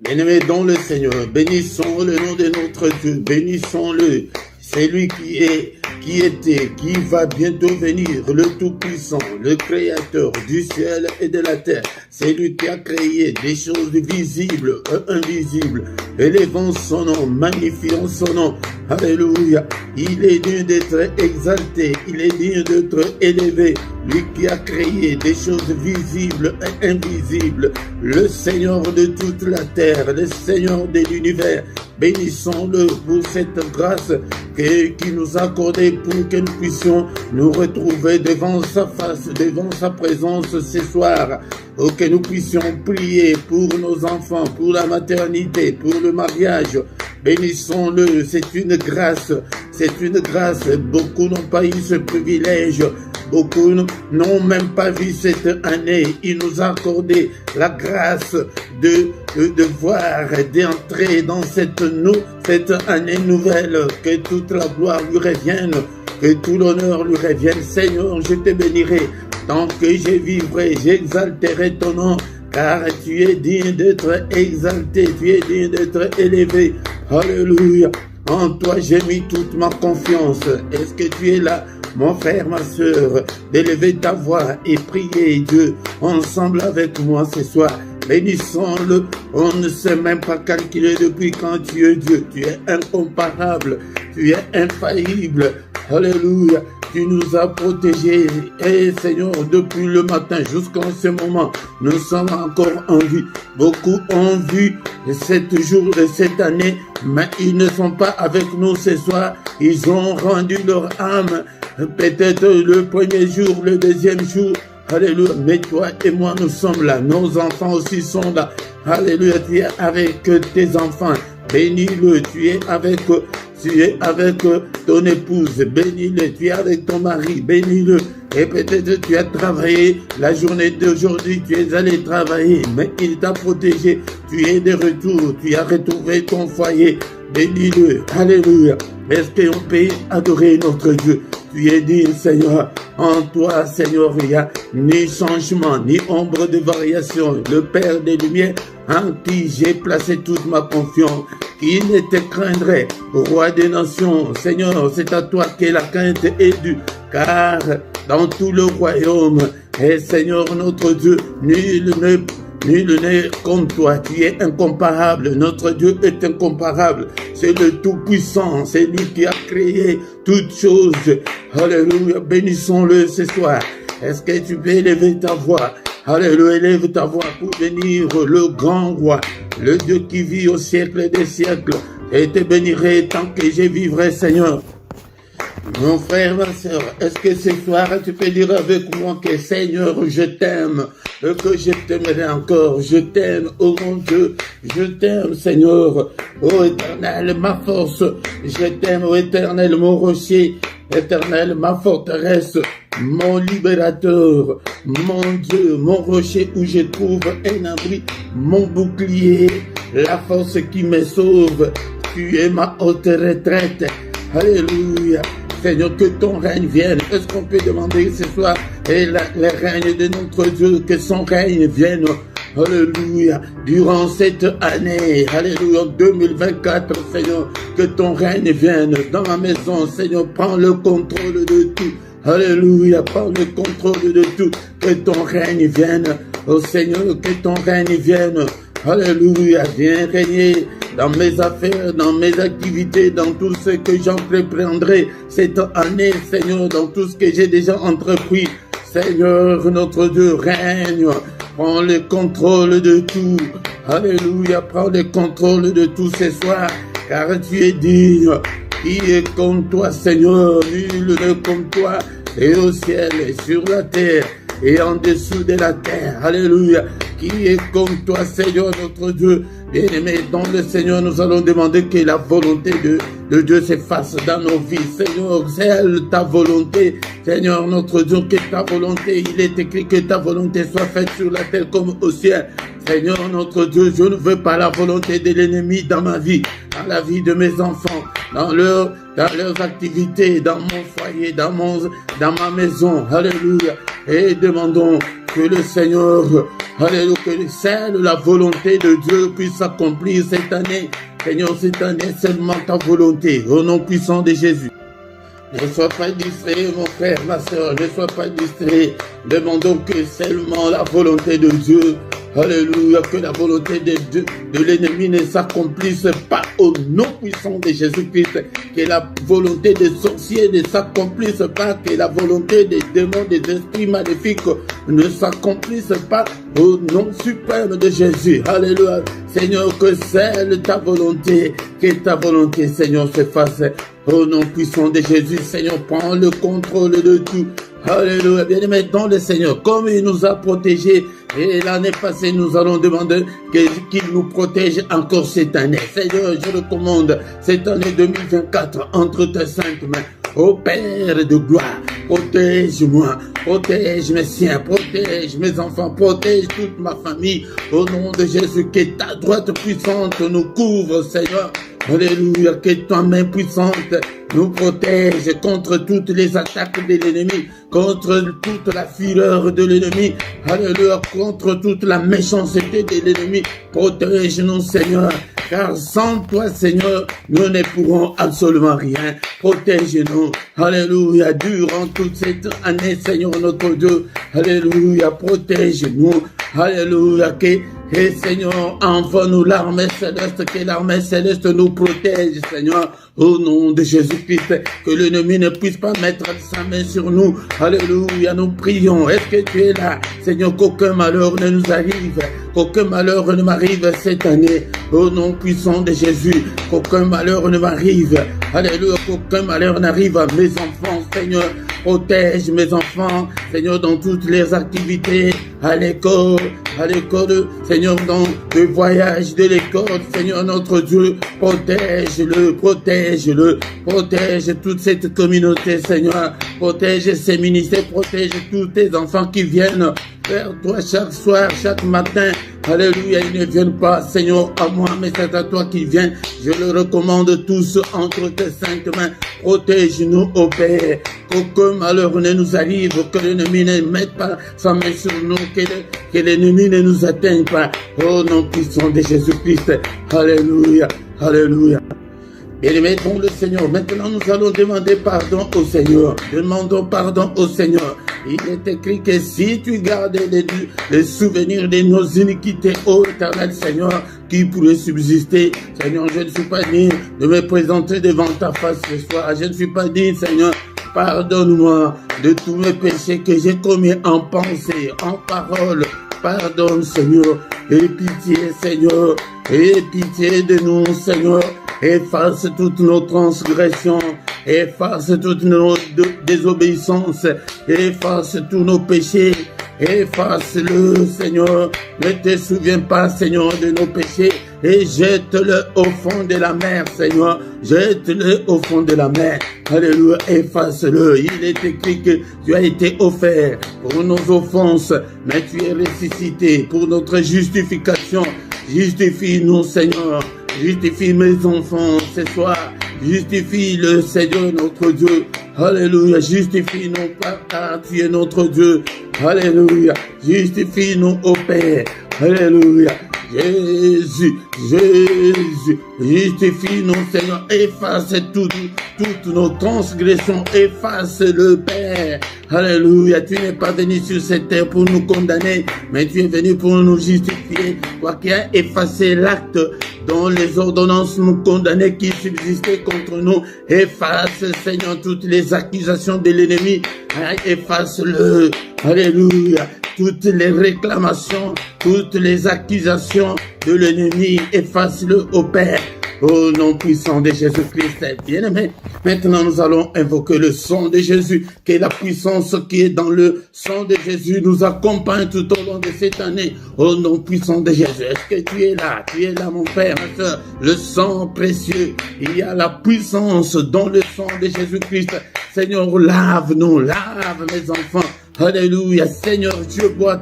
Bien-aimés dans le Seigneur, bénissons le nom de notre Dieu, bénissons-le. C'est lui qui était, qui va bientôt venir, le Tout-Puissant, le Créateur du ciel et de la terre. C'est lui qui a créé des choses visibles et invisibles. Élevons son nom, magnifions son nom. Alléluia. Il est digne d'être exalté, il est digne d'être élevé. Lui qui a créé des choses visibles et invisibles. Le Seigneur de toute la terre, le Seigneur de l'univers. Bénissons-le pour cette grâce qui nous a accordée pour que nous puissions nous retrouver devant sa face, devant sa présence ce soir. Pour que nous puissions prier pour nos enfants, pour la maternité, pour le mariage. Bénissons-le, c'est une grâce, c'est une grâce. Beaucoup n'ont pas eu ce privilège. Beaucoup n'ont même pas vu cette année. Il nous a accordé la grâce de voir, d'entrer dans cette année nouvelle. Que toute la gloire lui revienne, que tout l'honneur lui revienne. Seigneur, je te bénirai. Tant que je vivrai, j'exalterai ton nom. Car tu es digne d'être exalté, tu es digne d'être élevé. Alléluia. En toi j'ai mis toute ma confiance. Est-ce que tu es là, mon frère, ma soeur, d'élever ta voix et prier Dieu ensemble avec moi ce soir? Bénissons-le. On ne sait même pas calculer depuis quand tu es Dieu. Tu es incomparable, tu es infaillible. Alléluia. Tu nous as protégés, et Seigneur, depuis le matin jusqu'en ce moment, nous sommes encore en vie. Beaucoup ont vu cette année, mais ils ne sont pas avec nous ce soir. Ils ont rendu leur âme, peut-être le premier jour, le deuxième jour. Alléluia, mais toi et moi, nous sommes là. Nos enfants aussi sont là. Alléluia, tu es avec tes enfants. Bénis-le, tu es avec ton épouse, bénis-le, tu es avec ton mari, bénis-le. Et peut-être tu as travaillé la journée d'aujourd'hui, tu es allé travailler, mais il t'a protégé, tu es de retour, tu as retrouvé ton foyer, bénis-le, alléluia. Est-ce qu'on peut adorer notre Dieu? Tu es digne, Seigneur. En toi, Seigneur, il n'y a ni changement, ni ombre de variation. Le Père des Lumières, en qui j'ai placé toute ma confiance. Qui ne te craindrait, Roi des nations? Seigneur, c'est à toi que la crainte est due. Car dans tout le royaume, et Seigneur notre Dieu, nul n'est comme toi, tu es incomparable, notre Dieu est incomparable, c'est le Tout-Puissant, c'est lui qui a créé toutes choses. Alléluia, bénissons-le ce soir. Est-ce que tu peux élever ta voix? Alléluia, élève ta voix pour bénir le grand roi, le Dieu qui vit au siècle des siècles, et te bénirai tant que je vivrai, Seigneur. Mon frère, ma soeur, est-ce que ce soir tu peux dire avec moi que Seigneur, je t'aime, que je t'aimerai encore, je t'aime, oh mon Dieu, je t'aime, Seigneur, oh Éternel, ma force, je t'aime, oh Éternel, mon rocher, Éternel, ma forteresse, mon libérateur, mon Dieu, mon rocher où je trouve un abri, mon bouclier, la force qui me sauve, tu es ma haute retraite, alléluia. Seigneur, que ton règne vienne. Est-ce qu'on peut demander ce soir et le règne de notre Dieu, que son règne vienne, alléluia, durant cette année, alléluia, 2024, Seigneur, que ton règne vienne dans ma maison, Seigneur, prends le contrôle de tout, alléluia, prends le contrôle de tout, que ton règne vienne, oh Seigneur, que ton règne vienne, alléluia, viens régner dans mes affaires, dans mes activités, dans tout ce que j'entreprendrai cette année, Seigneur, dans tout ce que j'ai déjà entrepris. Seigneur, notre Dieu, règne, prends le contrôle de tout. Alléluia, prends le contrôle de tout ce soir, car tu es digne. Qui est comme toi, Seigneur? Nul n'est comme toi, et au ciel, et sur la terre, et en dessous de la terre. Alléluia. Qui est comme toi, Seigneur, notre Dieu? Bien-aimé, dans le Seigneur, nous allons demander que la volonté de Dieu s'efface dans nos vies. Seigneur, c'est ta volonté. Seigneur, notre Dieu, que ta volonté, il est écrit que ta volonté soit faite sur la terre comme au ciel. Seigneur, notre Dieu, je ne veux pas la volonté de l'ennemi dans ma vie, dans la vie de mes enfants, dans leurs activités, dans mon foyer, dans ma maison. Alléluia. et demandons que le Seigneur, alléluia, que celle, la volonté de Dieu puisse s'accomplir cette année. Seigneur, cette année, seulement ta volonté, au nom puissant de Jésus. Ne sois pas distrait, mon frère, ma soeur, ne sois pas distrait. Demandons que seulement la volonté de Dieu, alléluia, que la volonté de l'ennemi ne s'accomplisse pas au nom puissant de Jésus-Christ. Que la volonté des sorciers ne s'accomplisse pas, que la volonté des démons, des esprits maléfiques ne s'accomplisse pas au nom suprême de Jésus. Alléluia. Seigneur, que celle ta volonté, que ta volonté, Seigneur, se fasse au nom puissant de Jésus. Seigneur, prends le contrôle de tout. Alléluia. Bien-aimé dans le Seigneur, comme il nous a protégés, et l'année passée, nous allons demander qu'il nous protège encore cette année. Seigneur, je recommande cette année 2024 entre tes saintes mains. Ô Père de gloire, protège-moi, protège mes siens, protège mes enfants, protège toute ma famille. Au nom de Jésus, que ta droite puissante nous couvre, Seigneur. Alléluia, que ta main puissante nous protège contre toutes les attaques de l'ennemi, contre toute la fureur de l'ennemi, alléluia, contre toute la méchanceté de l'ennemi. Protège-nous, Seigneur, car sans toi, Seigneur, nous ne pourrons absolument rien. Protège-nous, alléluia, durant toute cette année, Seigneur notre Dieu, alléluia, protège-nous, alléluia, et Seigneur, envoie-nous l'armée céleste, que l'armée céleste nous protège, Seigneur, au nom de Jésus-Christ, que l'ennemi ne puisse pas mettre sa main sur nous. Alléluia, nous prions. Est-ce que tu es là, Seigneur, qu'aucun malheur ne nous arrive, qu'aucun malheur ne m'arrive cette année, au nom puissant de Jésus, qu'aucun malheur ne m'arrive. Alléluia, qu'aucun malheur n'arrive à mes enfants, Seigneur. Protège mes enfants, Seigneur, dans toutes les activités, à l'école, Seigneur, dans le voyage de l'école, Seigneur notre Dieu, protège-le, protège toute cette communauté, Seigneur, protège ces ministères, protège tous tes enfants qui viennent vers toi chaque soir, chaque matin. Alléluia, ils ne viennent pas, Seigneur, à moi, mais c'est à toi qui viens. Je le recommande tous entre tes saintes mains. Protège-nous, ô Père, qu'aucun malheur ne nous arrive, que l'ennemi ne mette pas sa main sur nous, que l'ennemi ne nous atteigne pas. Au nom puissant de Jésus-Christ. Alléluia, alléluia. Bien-aimés dans le Seigneur, maintenant nous allons demander pardon au Seigneur. Demandons pardon au Seigneur. Il est écrit que si tu gardes les souvenirs de nos iniquités, ô éternel Seigneur, qui pourrait subsister. Seigneur, je ne suis pas digne de me présenter devant ta face ce soir. Je ne suis pas digne, Seigneur. Pardonne-moi de tous mes péchés que j'ai commis en pensée, en parole. Pardonne, Seigneur. Et pitié, Seigneur. Et pitié de nous, Seigneur. Efface toutes nos transgressions, efface toutes nos désobéissances, efface tous nos péchés, efface-le, Seigneur. Ne te souviens pas, Seigneur, de nos péchés et jette-le au fond de la mer, Seigneur. Jette-le au fond de la mer. Alléluia, efface-le. Il est écrit que tu as été offert pour nos offenses, mais tu es ressuscité pour notre justification. Justifie-nous, Seigneur. Justifie mes enfants ce soir. Justifie le Seigneur notre Dieu. Alléluia. Justifie-nous, Papa, tu es notre Dieu. Alléluia. Justifie-nous, ô Père. Alléluia. Jésus, justifie-nous, Seigneur, efface toutes nos transgressions, efface le Père. Alléluia, tu n'es pas venu sur cette terre pour nous condamner, mais tu es venu pour nous justifier. Toi qui as effacé l'acte dont les ordonnances nous condamnaient qui subsistaient contre nous, efface, Seigneur, toutes les accusations de l'ennemi, efface-le. Alléluia. Toutes les réclamations, toutes les accusations de l'ennemi, efface-le au Père, au nom puissant de Jésus-Christ. Bien-aimé, maintenant nous allons invoquer le sang de Jésus, que la puissance qui est dans le sang de Jésus nous accompagne tout au long de cette année, au nom puissant de Jésus. Est-ce que tu es là mon Père, ma soeur? Le sang précieux, il y a la puissance dans le sang de Jésus-Christ. Seigneur, lave-nous, lave mes enfants. Alléluia, Seigneur, je bois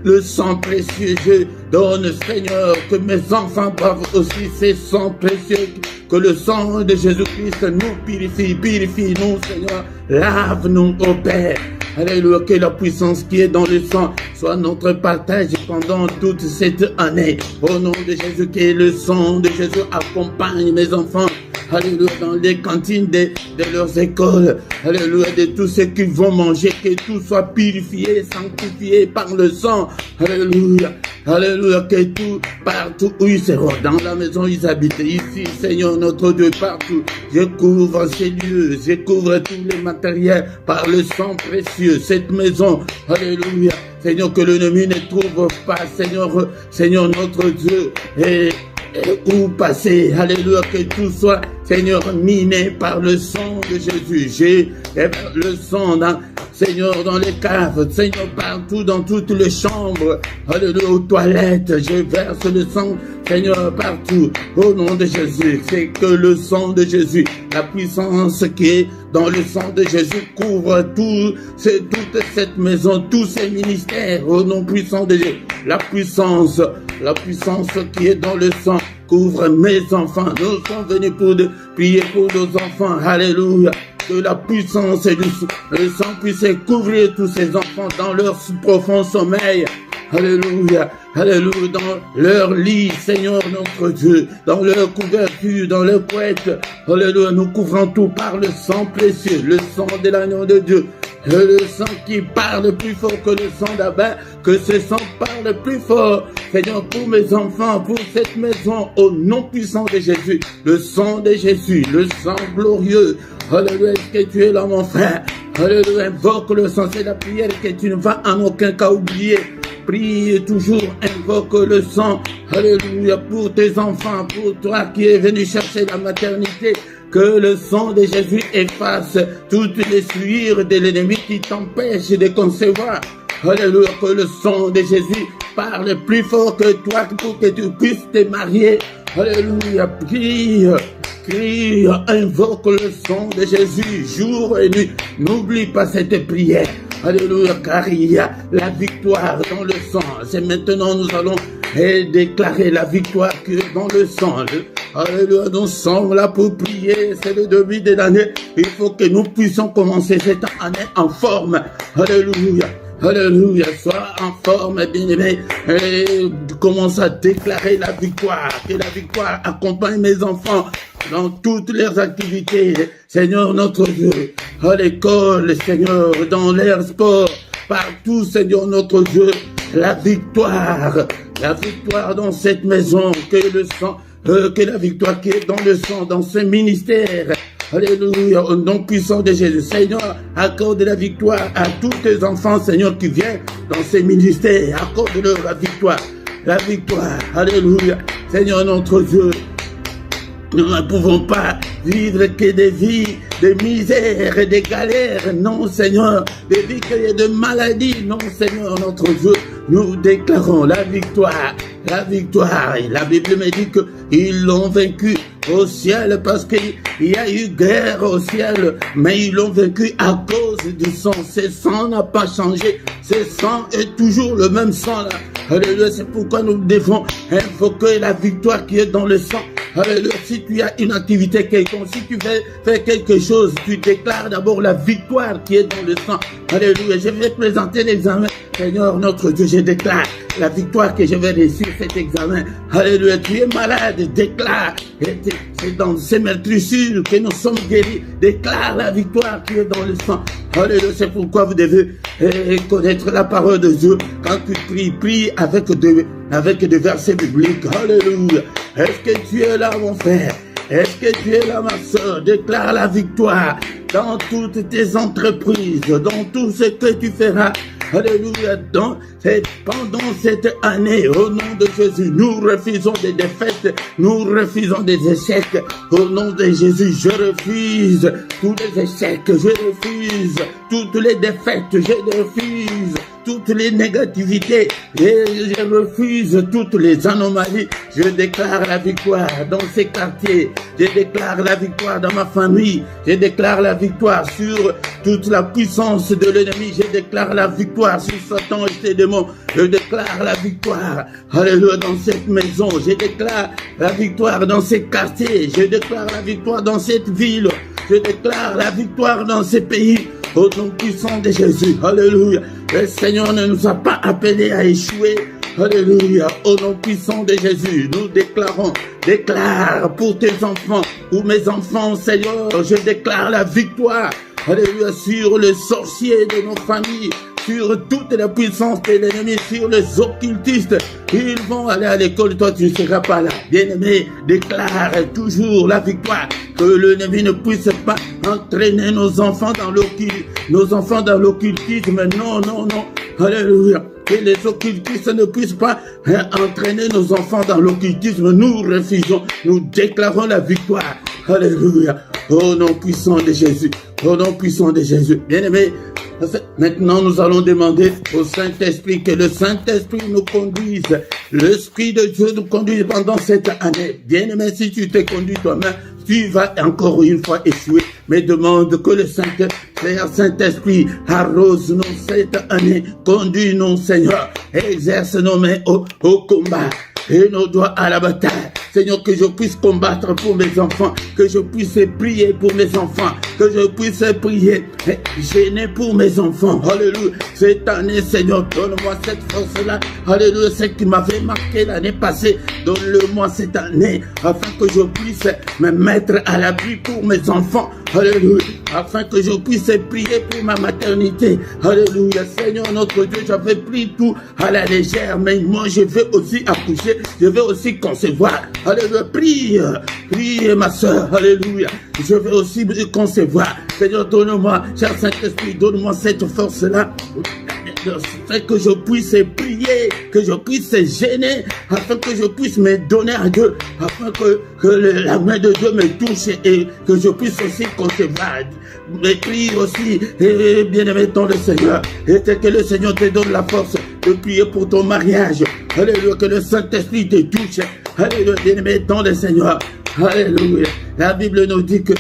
le sang précieux, je donne, Seigneur, que mes enfants boivent aussi ces sangs précieux, que le sang de Jésus-Christ nous purifie, purifie-nous, Seigneur, lave-nous, ô Père, Alléluia, que la puissance qui est dans le sang soit notre partage pendant toute cette année. Au nom de Jésus, que le sang de Jésus accompagne mes enfants. Alléluia, dans les cantines de leurs écoles. Alléluia, de tout ce qu'ils vont manger, que tout soit purifié, sanctifié par le sang. Alléluia, alléluia, que tout, partout où ils seront, dans la maison où ils habitent, ici, Seigneur notre Dieu, partout, je couvre ces lieux, je couvre tous les matériels par le sang précieux, cette maison. Alléluia, Seigneur, que l'ennemi ne trouve pas, Seigneur notre Dieu, et où passer. Alléluia, que tout soit, Seigneur, miné par le sang de Jésus. J'ai le sang, Seigneur, dans les caves, Seigneur, partout, dans toutes les chambres, alléluia, aux toilettes, je verse le sang, Seigneur, partout, au nom de Jésus. C'est que le sang de Jésus, la puissance qui est dans le sang de Jésus couvre toute cette maison, tous ces ministères, au nom puissant de Jésus. La puissance qui est dans le sang couvre mes enfants. Nous sommes venus pour prier pour nos enfants. Alléluia. Que la puissance et le sang puisse couvrir tous ces enfants dans leur profond sommeil. Alléluia, alléluia, dans leur lit, Seigneur notre Dieu, dans leur couverture, dans leur couette. Alléluia, nous couvrons tout par le sang précieux, le sang de l'agneau de Dieu. Le sang qui parle plus fort que le sang d'Abel, que ce sang parle plus fort, Seigneur, pour mes enfants, pour cette maison, au nom puissant de Jésus, le sang de Jésus, le sang glorieux. Alléluia, est-ce que tu es là, mon frère? Alléluia, invoque le sang, c'est la prière que tu ne vas en aucun cas oublier. Prie toujours, invoque le sang. Alléluia, pour tes enfants, pour toi qui es venu chercher la maternité. Que le sang de Jésus efface toutes les souillures de l'ennemi qui t'empêchent de concevoir. Alléluia, que le sang de Jésus parle plus fort que toi pour que tu puisses te marier. Alléluia, prie, invoque le sang de Jésus jour et nuit. N'oublie pas cette prière. Alléluia, car il y a la victoire dans le sang. C'est maintenant nous allons déclarer la victoire qui est dans le sang. Alléluia, nous sommes là pour prier. C'est le début de l'année. Il faut que nous puissions commencer cette année en forme. Alléluia. Alléluia, sois en forme, bien-aimé, et commence à déclarer la victoire, que la victoire accompagne mes enfants dans toutes leurs activités, Seigneur notre Dieu, à l'école, Seigneur, dans l'air sport, partout, Seigneur notre Dieu, la victoire dans cette maison, que la victoire qui est dans le sang, dans ce ministère. Alléluia, au nom puissant de Jésus. Seigneur, accorde la victoire à tous tes enfants, Seigneur, qui viennent dans ces ministères. Accorde-leur la victoire. La victoire. Alléluia. Seigneur, notre Dieu, nous ne pouvons pas vivre que des vies de misère et de galères. Non, Seigneur, des vies de maladies. Non, Seigneur, notre Dieu, nous déclarons la victoire. La victoire. Et la Bible me dit qu'ils l'ont vaincu au ciel parce qu'il y a eu guerre au ciel, mais ils l'ont vaincu à cause du sang. Ce sang n'a pas changé. Ce sang est toujours le même sang là. Alléluia, c'est pourquoi nous devons invoquer la victoire qui est dans le sang. Alléluia, si tu as une activité quelconque, si tu veux faire quelque chose, tu déclares d'abord la victoire qui est dans le sang. Alléluia, je vais présenter l'examen. Seigneur notre Dieu, je déclare la victoire que je vais réussir cet examen. Alléluia, tu es malade, déclare. C'est dans ces meurtrissures que nous sommes guéris. Déclare la victoire qui est dans le sang. Alléluia, c'est pourquoi vous devez connaître la parole de Dieu. Quand tu prie avec des versets bibliques. Alléluia. Est-ce que tu es là, mon frère? Est-ce que tu es là, ma soeur? Déclare la victoire dans toutes tes entreprises, dans tout ce que tu feras. Alléluia, pendant cette année, au nom de Jésus, nous refusons des défaites, nous refusons des échecs. Au nom de Jésus, je refuse tous les échecs, je refuse toutes les défaites, je refuse toutes les négativités, je refuse toutes les anomalies. Je déclare la victoire dans ces quartiers, je déclare la victoire dans ma famille, je déclare la victoire sur toute la puissance de l'ennemi, je déclare la victoire sur Satan et ses démons, je déclare la victoire, alléluia, dans cette maison, je déclare la victoire dans ces quartiers, je déclare la victoire dans cette ville, je déclare la victoire dans ces pays. au nom puissant de Jésus. Alléluia. Le Seigneur ne nous a pas appelés à échouer. Alléluia. Au nom puissant de Jésus, nous déclarons, déclare pour tes enfants, pour mes enfants, Seigneur, je déclare la victoire. Alléluia, sur le sorcier de nos familles, sur toute la puissance de l'ennemi, sur les occultistes. Ils vont aller à l'école, toi tu ne seras pas là. Bien-aimé, déclare toujours la victoire. Que l'ennemi ne puisse pas entraîner nos enfants dans l'occultisme. Non, non, non. Alléluia. Que les occultistes ne puissent pas entraîner nos enfants dans l'occultisme. Nous refusons, nous déclarons la victoire. Alléluia. Au nom puissant de Jésus. Au nom puissant de Jésus. Bien-aimé, maintenant nous allons demander au Saint-Esprit que le Saint-Esprit nous conduise. L'Esprit de Dieu nous conduise pendant cette année. Bien-aimé, si tu t'es conduit toi-même, tu vas encore une fois échouer. Mais demande que le Saint-Esprit arrose-nous cette année. Conduis-nous, Seigneur. Exerce nos mains au combat et nos doigts à la bataille. Seigneur, que je puisse combattre pour mes enfants, que je puisse prier pour mes enfants, que je puisse prier et gêner pour mes enfants. Alléluia. Cette année, Seigneur, donne-moi cette force-là. Alléluia. Ce qui m'avait marqué l'année passée, donne-le-moi cette année, afin que je puisse me mettre à l'abri pour mes enfants. Alléluia. Afin que je puisse prier pour ma maternité. Alléluia. Seigneur, notre Dieu, j'avais pris tout à la légère, mais moi, je vais aussi accoucher, je vais aussi concevoir. Alléluia. Prie, ma soeur. Alléluia. Je vais aussi concevoir. Seigneur, donne-moi, cher Saint-Esprit, donne-moi cette force-là. Afin que je puisse prier, que je puisse gêner, afin que je puisse me donner à Dieu, afin que la main de Dieu me touche et que je puisse aussi concevoir. Mais prie aussi, et bien-aimé dans le Seigneur, et que le Seigneur te donne la force de prier pour ton mariage. Alléluia, que le Saint-Esprit te touche. Alléluia, bien-aimé dans le Seigneur. Alléluia. La Bible nous dit que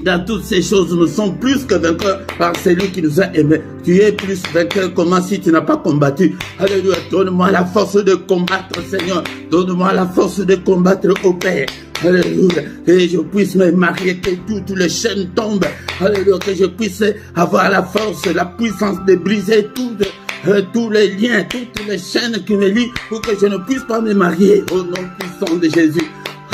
dans toutes ces choses, nous sommes plus que vainqueurs par celui qui nous a aimés. Tu es plus vainqueur. Comment si tu n'as pas combattu? Alléluia. Donne-moi la force de combattre, Seigneur. Donne-moi la force de combattre au Père. Alléluia. Que je puisse me marier, que toutes les chaînes tombent. Alléluia. Que je puisse avoir la force, la puissance de briser tous les liens, toutes les chaînes qui me lient pour que je ne puisse pas me marier. Au nom puissant de Jésus.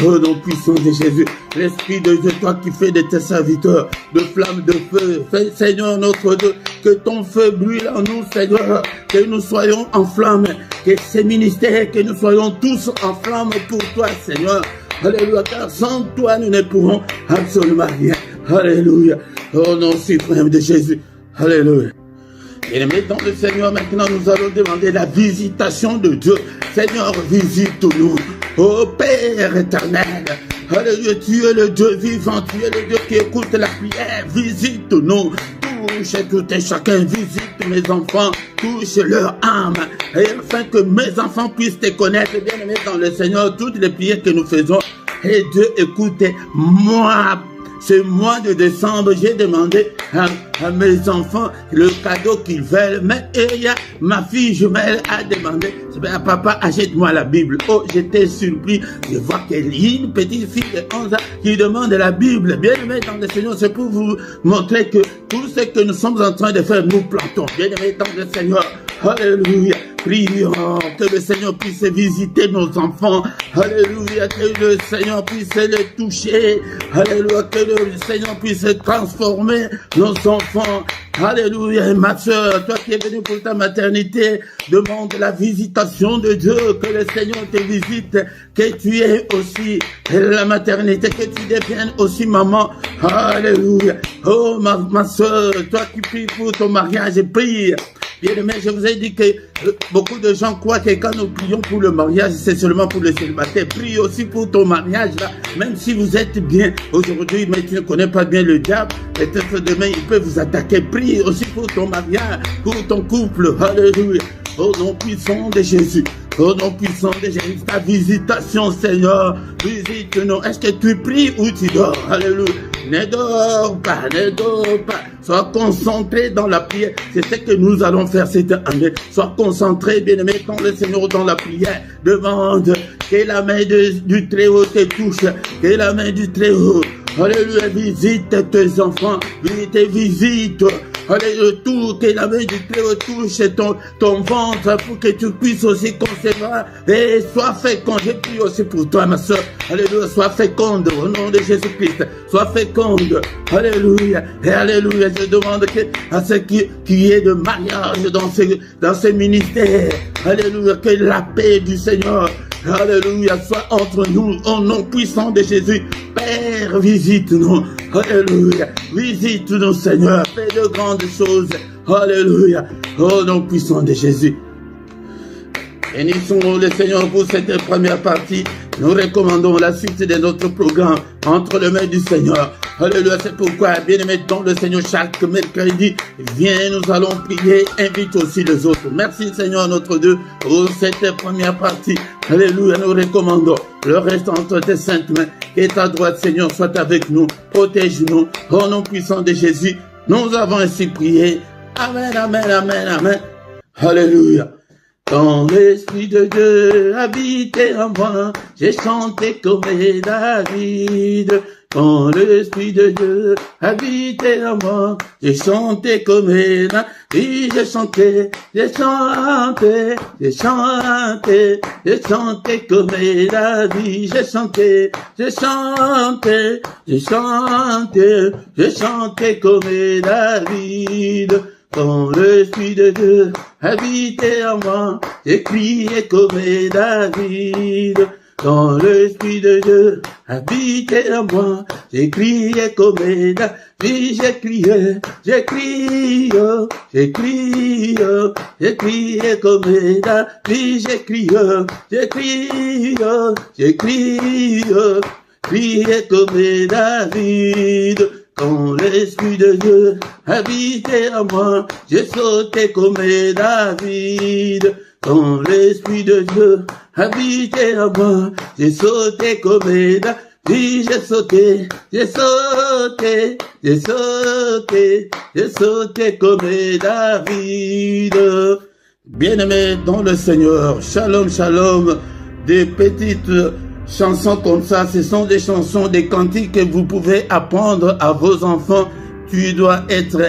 Au nom puissant de Jésus, l'Esprit de Dieu, toi qui fais de tes serviteurs de flammes de feu, fais, Seigneur notre Dieu, que ton feu brûle en nous, Seigneur, que nous soyons en flamme, que ces ministères, que nous soyons tous en flamme pour toi, Seigneur. Alléluia, car sans toi, nous ne pourrons absolument rien. Alléluia, au nom suprême de Jésus. Alléluia. Bien-aimés dans le Seigneur, maintenant nous allons demander la visitation de Dieu. Seigneur, visite-nous. Ô Père éternel, alléluia, tu es le Dieu vivant, tu es le Dieu qui écoute la prière. Visite-nous, touche tout et chacun, visite mes enfants, touche leur âme, et afin que mes enfants puissent te connaître. Bien-aimés dans le Seigneur, toutes les prières que nous faisons, et Dieu écoute moi. Ce mois de décembre, j'ai demandé à mes enfants le cadeau qu'ils veulent. Mais ma fille jumelle a demandé, papa, achète-moi la Bible. Oh, j'étais surpris. Je vois qu'il y a une petite fille de 11 ans qui demande la Bible. Bien aimé dans le Seigneur, c'est pour vous montrer que tout ce que nous sommes en train de faire, nous plantons. Bien aimé dans le Seigneur. Alléluia. Prions que le Seigneur puisse visiter nos enfants. Alléluia. Que le Seigneur puisse les toucher. Alléluia. Que le Seigneur puisse transformer nos enfants. Alléluia. Ma soeur, toi qui es venue pour ta maternité, demande la visitation de Dieu. Que le Seigneur te visite. Que tu aies aussi la maternité. Que tu deviennes aussi maman. Alléluia. Oh ma soeur, toi qui pries pour ton mariage, prie. Bien-aimé, je vous ai dit que beaucoup de gens croient que quand nous prions pour le mariage, c'est seulement pour le célibataire. Prie aussi pour ton mariage, là. Même si vous êtes bien aujourd'hui, mais tu ne connais pas bien le diable, peut-être demain, il peut vous attaquer. Prie aussi pour ton mariage, pour ton couple. Alléluia. Au nom puissant de Jésus. Au nom puissant de Jésus, ta visitation, Seigneur, visite-nous. Est-ce que tu pries ou tu dors? Alléluia. Ne dors pas, ne dors pas. Sois concentré dans la prière. C'est ce que nous allons faire cette année. Sois concentré, bien-aimé, dans le Seigneur, dans la prière. Demande que la main du Très-Haut te touche. Que la main du Très-Haut, Alléluia, visite tes enfants, visite, alléluia, tout que la main du Christ touche ton ventre pour que tu puisses aussi concevoir et sois féconde. Je prie aussi pour toi, ma soeur. Alléluia, sois féconde au nom de Jésus-Christ. Sois féconde. Alléluia. Et alléluia, je demande à ceux qui est de mariage dans ce ministère. Alléluia, que la paix du Seigneur, alléluia, soit entre nous au nom puissant de Jésus. Père, visite-nous. Alléluia. Visite-nous, Seigneur. Fais de grandes choses. Alléluia. Au nom puissant de Jésus. Bénissons le Seigneur pour cette première partie. Nous recommandons la suite de notre programme entre les mains du Seigneur. Alléluia, c'est pourquoi, bien-aimés dans le Seigneur, chaque mercredi, viens, nous allons prier, invite aussi les autres. Merci Seigneur notre Dieu pour cette première partie. Alléluia, nous recommandons le reste entre tes saintes mains. Et ta droite, Seigneur, soit avec nous, protège-nous, au nom puissant de Jésus. Nous avons ainsi prié. Amen, amen, amen, amen. Alléluia. Quand l'Esprit de Dieu habitait en moi, j'ai chanté comme David. Quand l'Esprit de Dieu habitait en moi, j'ai chanté comme David. J'ai chanté, j'ai chanté, j'ai chanté, j'ai chanté comme David. J'ai chanté, j'ai chanté, j'ai chanté, j'ai chanté comme David. Quand l'Esprit de Dieu habitait en moi, j'ai crié comme David. Quand l'Esprit de Dieu habitait en moi, j'ai crié comme David. J'ai crié, j'ai crié, j'ai crié, j'ai crié comme David. J'ai crié, j'ai crié, j'ai crié, crié comme David. Quand l'Esprit de Dieu habitait en moi, j'ai sauté comme David. Quand l'Esprit de Dieu habitait en moi, j'ai sauté comme David. J'ai sauté, j'ai sauté, j'ai sauté, j'ai sauté comme David. Bien-aimés dans le Seigneur, shalom, shalom, des petites chansons comme ça, ce sont des chansons, des cantiques que vous pouvez apprendre à vos enfants. Tu dois être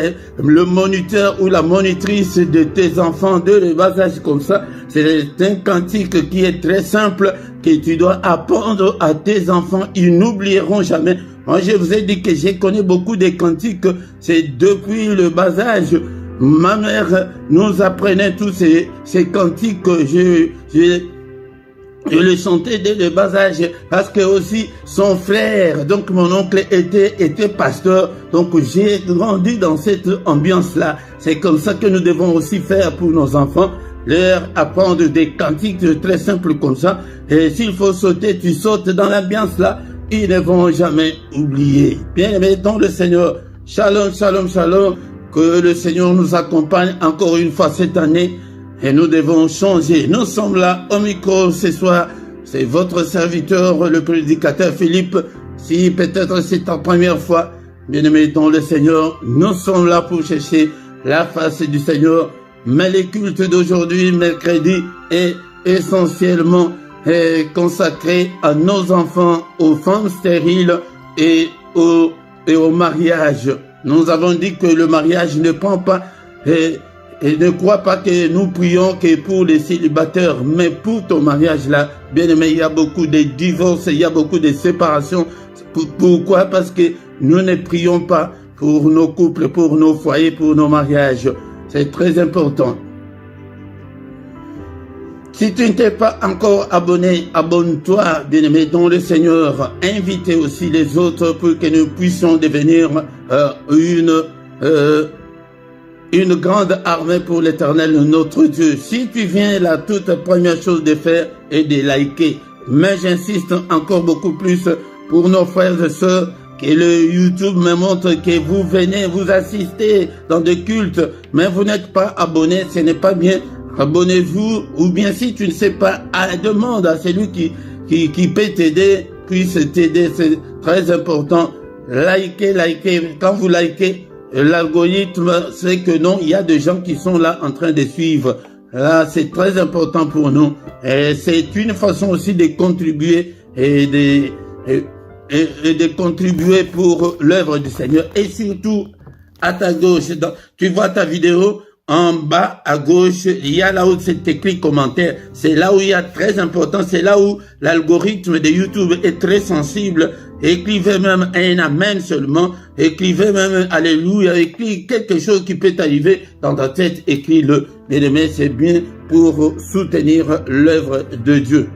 le moniteur ou la monitrice de tes enfants de le bas âge comme ça. C'est un cantique qui est très simple que tu dois apprendre à tes enfants. Ils n'oublieront jamais. Moi, je vous ai dit que j'ai connu beaucoup de cantiques. C'est depuis le bas âge. Ma mère nous apprenait tous ces cantiques que je le chantais dès le bas âge parce que aussi son frère, donc mon oncle était pasteur, donc j'ai grandi dans cette ambiance-là. C'est comme ça que nous devons aussi faire pour nos enfants, leur apprendre des cantiques très simples comme ça. Et s'il faut sauter, tu sautes dans l'ambiance-là, ils ne vont jamais oublier. Bien-aimés dans le Seigneur, shalom, shalom, shalom, que le Seigneur nous accompagne encore une fois cette année. Et nous devons changer. Nous sommes là au micro ce soir. C'est votre serviteur, le prédicateur Philippe. Si peut-être c'est ta première fois, bien-aimé dans le Seigneur, nous sommes là pour chercher la face du Seigneur. Mais les cultes d'aujourd'hui, mercredi, est essentiellement consacré à nos enfants, aux femmes stériles et au mariage. Nous avons dit que le mariage ne prend pas... Et ne crois pas que nous prions que pour les célibataires, mais pour ton mariage là, bien aimé, il y a beaucoup de divorces, il y a beaucoup de séparations. Pourquoi? Parce que nous ne prions pas pour nos couples, pour nos foyers, pour nos mariages. C'est très important. Si tu ne t'es pas encore abonné, abonne-toi, bien-aimé, dans le Seigneur. Invitez aussi les autres pour que nous puissions devenir une grande armée pour l'Éternel, notre Dieu. Si tu viens, la toute première chose de faire est de liker. Mais j'insiste encore beaucoup plus pour nos frères et sœurs, que le YouTube me montre que vous venez, vous assistez dans des cultes, mais vous n'êtes pas abonné, ce n'est pas bien. Abonnez-vous, ou bien si tu ne sais pas, demande à celui qui peut t'aider, puisse t'aider, c'est très important. Likez. Quand vous likez, l'algorithme sait que non, il y a des gens qui sont là en train de suivre. Là, c'est très important pour nous. Et c'est une façon aussi de contribuer et et de contribuer pour l'œuvre du Seigneur. Et surtout, à ta gauche, tu vois ta vidéo, en bas à gauche, il y a là où c'est écrit commentaire. C'est là où il y a très important, c'est là où l'algorithme de YouTube est très sensible. Écrivez même un amen seulement, écrivez même alléluia, écrivez quelque chose qui peut t'arriver dans ta tête, écris-le. Bien-aimé, c'est bien pour soutenir l'œuvre de Dieu.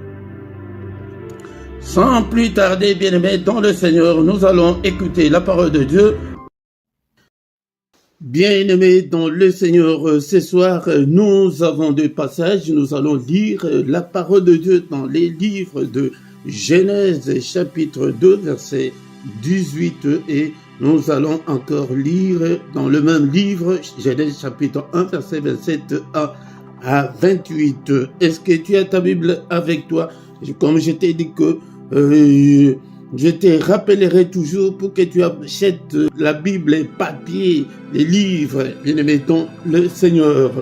Sans plus tarder, bien-aimé, dans le Seigneur, nous allons écouter la parole de Dieu. Bien-aimés dans le Seigneur, ce soir, nous avons deux passages. Nous allons lire la parole de Dieu dans les livres de Genèse, chapitre 2, verset 18. Et nous allons encore lire dans le même livre, Genèse, chapitre 1, verset 27 à 28. Est-ce que tu as ta Bible avec toi? Comme je t'ai dit que je te rappellerai toujours pour que tu achètes la Bible, les papiers, les livres, bien-aimés dans le Seigneur.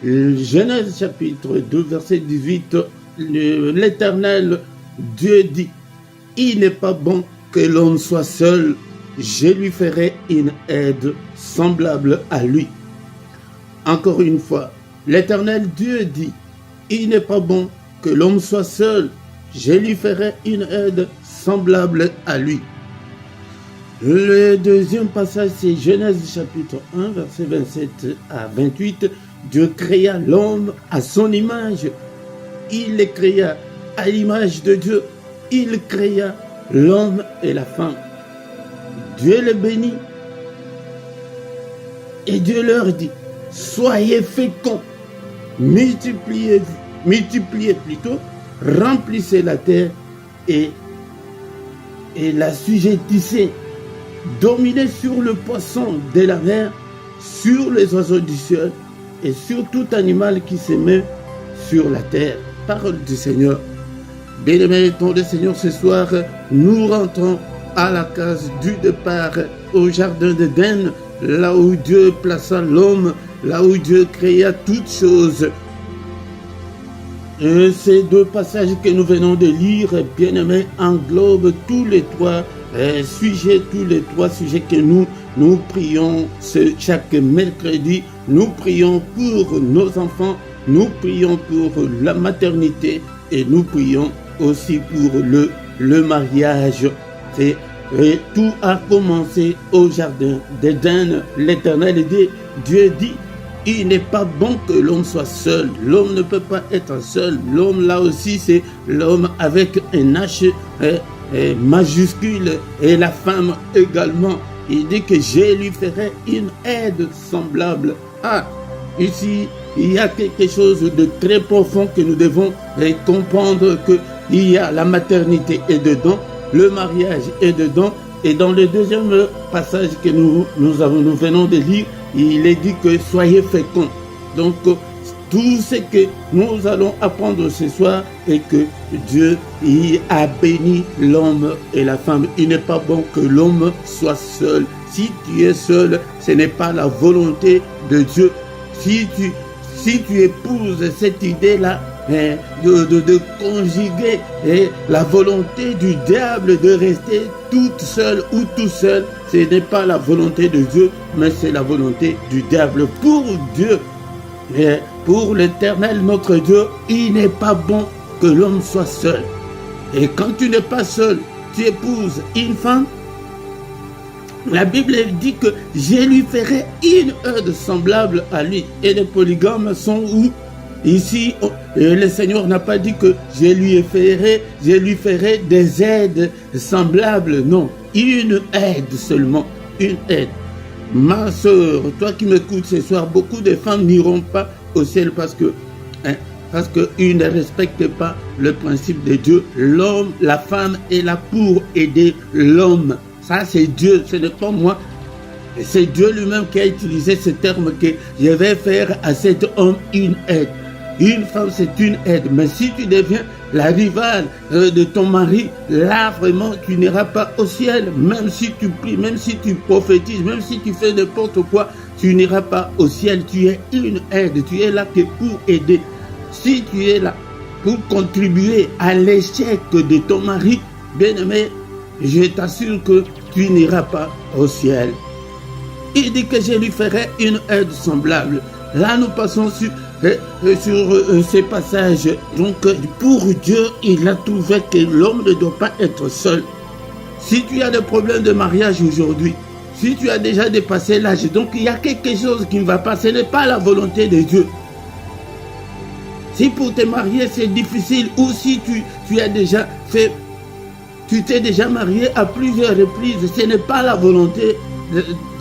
Genèse chapitre 2, verset 18, l'Éternel Dieu dit, « Il n'est pas bon que l'homme soit seul, je lui ferai une aide semblable à lui. » Encore une fois, l'Éternel Dieu dit, « Il n'est pas bon que l'homme soit seul, je lui ferai une aide semblable à lui. » Le deuxième passage, c'est Genèse chapitre 1, verset 27 à 28. Dieu créa l'homme à son image. Il les créa à l'image de Dieu. Il créa l'homme et la femme. Dieu les bénit. Et Dieu leur dit, soyez féconds, multipliez plutôt, remplissez la terre et l'assujettissez, dominez sur le poisson de la mer, sur les oiseaux du ciel et sur tout animal qui se met sur la terre. Parole du Seigneur. Bien-aimés dans le Seigneur, ce soir, nous rentrons à la case du départ, au jardin d'Éden, là où Dieu plaça l'homme, là où Dieu créa toutes choses. Et ces deux passages que nous venons de lire, bien-aimés, englobent tous les trois sujets que nous prions chaque mercredi. Nous prions pour nos enfants, nous prions pour la maternité et nous prions aussi pour le mariage. Et tout a commencé au jardin d'Éden. L'Éternel Dieu dit, il n'est pas bon que l'homme soit seul. L'homme ne peut pas être seul. L'homme, là aussi, c'est l'homme avec un H majuscule et la femme également. Il dit que je lui ferai une aide semblable. Ah, ici, il y a quelque chose de très profond que nous devons comprendre, qu'il y a la maternité est dedans, le mariage est dedans. Et dans le deuxième passage que nous venons de lire, il est dit que soyez féconds. Donc, tout ce que nous allons apprendre ce soir est que Dieu a béni l'homme et la femme. Il n'est pas bon que l'homme soit seul. Si tu es seul, ce n'est pas la volonté de Dieu. Si tu épouses cette idée-là, de conjuguer la volonté du diable de rester toute seule ou tout seul, ce n'est pas la volonté de Dieu, mais c'est la volonté du diable. Pour Dieu, pour l'Éternel notre Dieu, il n'est pas bon que l'homme soit seul. Et quand tu n'es pas seul, tu épouses une femme, la Bible dit que je lui ferai une aide semblable à lui. Et les polygames sont où? Ici, le Seigneur n'a pas dit que je lui ferai des aides semblables. Non, une aide seulement, une aide. Ma soeur, toi qui m'écoutes ce soir, beaucoup de femmes n'iront pas au ciel parce qu'ils ne respectent pas le principe de Dieu. L'homme, la femme est là pour aider l'homme. Ça, c'est Dieu, ce n'est pas moi. C'est Dieu lui-même qui a utilisé ce terme que je vais faire à cet homme une aide. Une femme, c'est une aide. Mais si tu deviens la rivale de ton mari, là, vraiment, tu n'iras pas au ciel. Même si tu pries, même si tu prophétises, même si tu fais n'importe quoi, tu n'iras pas au ciel. Tu es une aide. Tu es là que pour aider. Si tu es là pour contribuer à l'échec de ton mari, bien-aimé, je t'assure que tu n'iras pas au ciel. Il dit que je lui ferai une aide semblable. Là, nous passons sur ces passages. Donc, pour Dieu, il a trouvé que l'homme ne doit pas être seul. Si tu as des problèmes de mariage aujourd'hui, si tu as déjà dépassé l'âge, donc il y a quelque chose qui ne va pas. Ce n'est pas la volonté de Dieu. Si pour te marier, c'est difficile, ou si tu as déjà fait, tu t'es déjà marié à plusieurs reprises, ce n'est pas la volonté.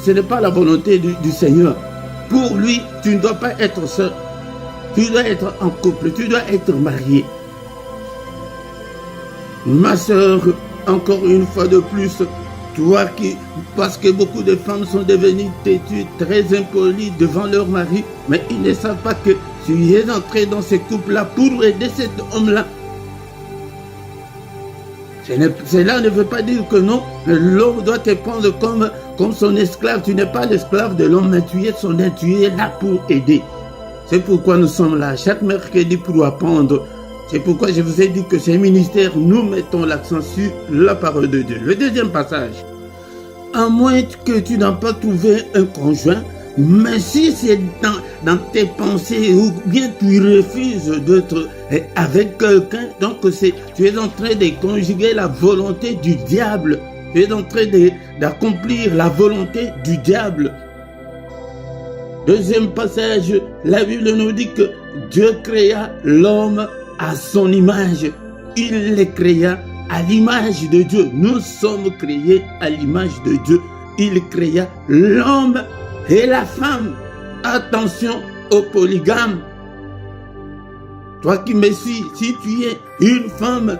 Ce n'est pas la volonté du Seigneur. Pour lui, tu ne dois pas être seul. Tu dois être en couple, tu dois être marié. Ma soeur, encore une fois de plus, toi parce que beaucoup de femmes sont devenues têtues, très impolies devant leur mari, mais ils ne savent pas que tu es entré dans ce couple-là pour aider cet homme-là. Cela ne veut pas dire que non, l'homme doit te prendre comme son esclave. Tu n'es pas l'esclave de l'homme, mais tu es son aide, tu es là pour aider. C'est pourquoi nous sommes là, chaque mercredi pour apprendre. C'est pourquoi je vous ai dit que ces ministères, nous mettons l'accent sur la parole de Dieu. Le deuxième passage. À moins que tu n'aies pas trouvé un conjoint, mais si c'est dans tes pensées ou bien tu refuses d'être avec quelqu'un, donc tu es en train de conjuguer la volonté du diable. Tu es en train d'accomplir la volonté du diable. Deuxième passage, la Bible nous dit que Dieu créa l'homme à son image. Il les créa à l'image de Dieu. Nous sommes créés à l'image de Dieu. Il créa l'homme et la femme. Attention au polygame. Toi qui me suis, si tu es une femme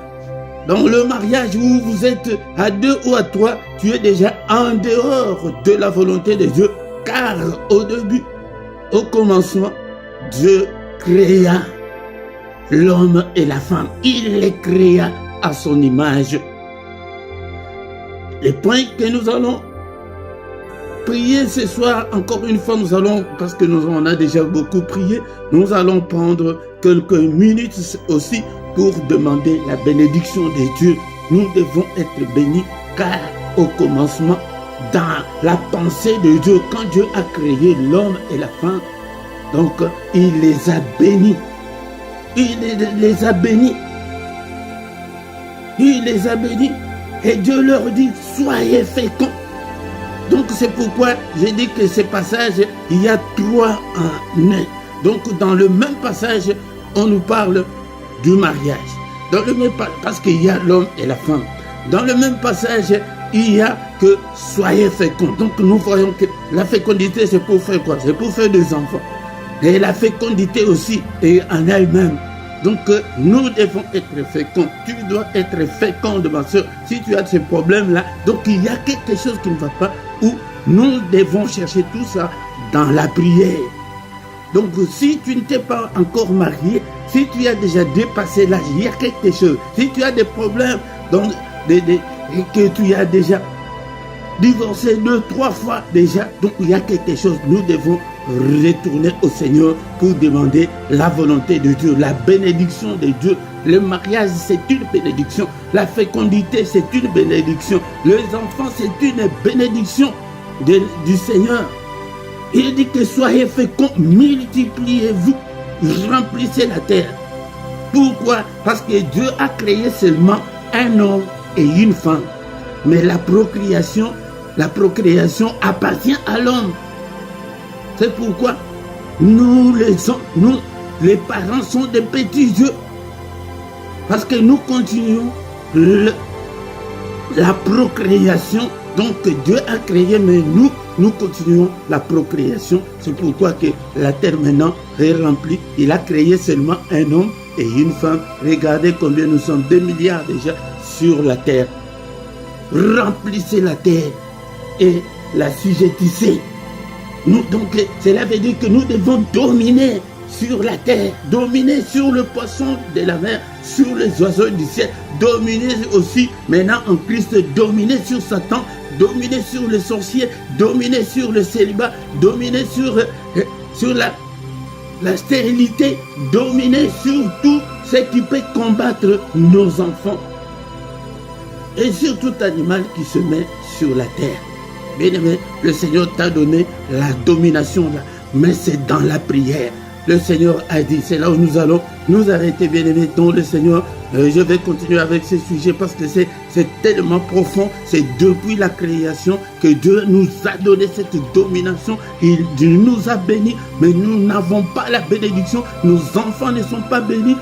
dans le mariage où vous êtes à deux ou à trois, tu es déjà en dehors de la volonté de Dieu. Car au début, au commencement, Dieu créa l'homme et la femme. Il les créa à son image. Les points que nous allons prier ce soir, encore une fois, nous allons, parce que nous en a déjà beaucoup prié, nous allons prendre quelques minutes aussi pour demander la bénédiction de Dieu. Nous devons être bénis, car au commencement, dans la pensée de Dieu, quand Dieu a créé l'homme et la femme, donc il les a bénis. Il les a bénis. Il les a bénis. Et Dieu leur dit, soyez féconds. Donc c'est pourquoi j'ai dit que ces passages, il y a trois en un. Donc dans le même passage, on nous parle du mariage. Dans le même, parce qu'il y a l'homme et la femme. Dans le même passage, il y a que soyez féconds. Donc nous voyons que la fécondité, c'est pour faire quoi? C'est pour faire des enfants. Et la fécondité aussi est en elle-même. Donc nous devons être féconds. Tu dois être fécond de ma soeur. Si tu as ces problèmes-là, donc il y a quelque chose qui ne va pas, où nous devons chercher tout ça dans la prière. Donc si tu ne t'es pas encore marié, si tu as déjà dépassé l'âge, il y a quelque chose. Si tu as des problèmes, donc, que tu as déjà divorcé 2, 3 fois déjà, donc il y a quelque chose. Nous devons retourner au Seigneur pour demander la volonté de Dieu, la bénédiction de Dieu. Le mariage, c'est une bénédiction. La fécondité, c'est une bénédiction. Les enfants, c'est une bénédiction du Seigneur. Il dit que soyez féconds, multipliez-vous, remplissez la terre. Pourquoi? Parce que Dieu a créé seulement un homme et une femme. Mais la procréation appartient à l'homme. C'est pourquoi nous, les parents, sont des petits dieux. Parce que nous continuons la procréation. Donc Dieu a créé, mais nous continuons la procréation. C'est pourquoi que la terre maintenant est remplie. Il a créé seulement un homme et une femme. Regardez combien nous sommes, 2 milliards déjà sur la terre. Remplissez la terre et la sujettissez. Donc cela veut dire que nous devons dominer sur la terre, dominer sur le poisson de la mer, sur les oiseaux du ciel, dominer aussi maintenant en Christ, dominer sur Satan, dominer sur les sorciers, dominer sur le célibat, dominer sur la stérilité, dominer sur tout ce qui peut combattre nos enfants. et sur tout animal qui se met sur la terre. Bien-aimé, le Seigneur t'a donné la domination là, mais c'est dans la prière. Le Seigneur a dit, c'est là où nous allons nous arrêter, bien-aimé, dans le Seigneur. Je vais continuer avec ce sujet parce que c'est tellement profond. C'est depuis la création que Dieu nous a donné cette domination. Il nous a bénis, mais nous n'avons pas la bénédiction. Nos enfants ne sont pas bénis.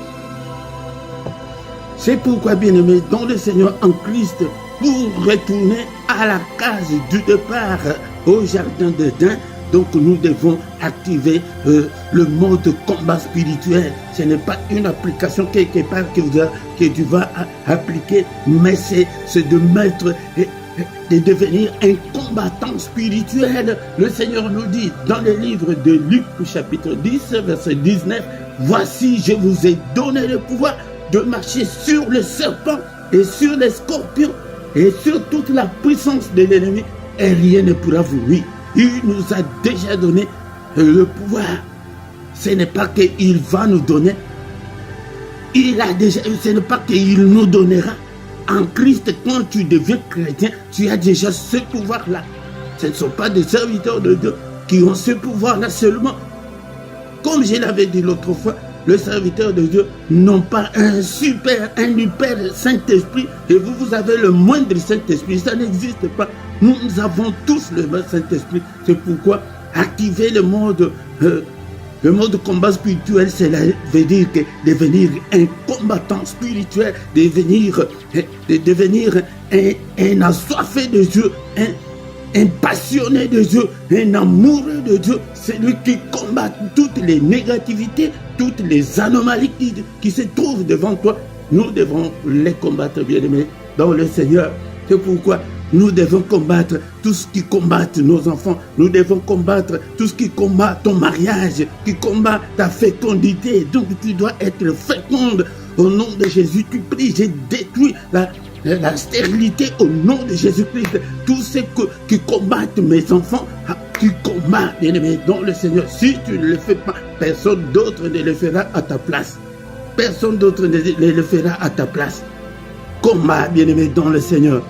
C'est pourquoi, bien-aimé, dans le Seigneur en Christ, pour retourner à la case du départ au jardin d'Éden, donc nous devons activer le mode combat spirituel. Ce n'est pas une application quelque part que tu vas appliquer, mais c'est de mettre, de devenir un combattant spirituel. Le Seigneur nous dit dans le livre de Luc chapitre 10 verset 19, « Voici, je vous ai donné le pouvoir de marcher sur le serpent et sur les scorpions et sur toute la puissance de l'ennemi, et rien ne pourra vous nuire. » Il nous a déjà donné le pouvoir. Ce n'est pas qu'il va nous donner. Ce n'est pas qu'il nous donnera. En Christ, quand tu deviens chrétien, tu as déjà ce pouvoir-là. Ce ne sont pas des serviteurs de Dieu qui ont ce pouvoir-là seulement. Comme je l'avais dit l'autre fois, le serviteur de Dieu n'ont pas un hyper Saint-Esprit, et vous avez le moindre Saint-Esprit. Ça n'existe pas. Nous avons tous le même Saint-Esprit. C'est pourquoi activer le mode combat spirituel, cela veut dire que devenir un combattant spirituel, devenir un assoiffé de Dieu, un passionné de Dieu, un amoureux de Dieu, celui qui combat toutes les négativités, toutes les anomalies qui se trouvent devant toi. Nous devons les combattre, bien-aimés, dans le Seigneur. C'est pourquoi nous devons combattre tout ce qui combat nos enfants. Nous devons combattre tout ce qui combat ton mariage, qui combat ta fécondité. Donc tu dois être féconde. Au nom de Jésus, tu pries, j'ai détruit la stérilité au nom de Jésus-Christ. Tout ce qui combattent mes enfants, tu combats, bien-aimé, dans le Seigneur. Si tu ne le fais pas, personne d'autre ne le fera à ta place. Personne d'autre ne le fera à ta place. Combat, bien-aimé, dans le Seigneur.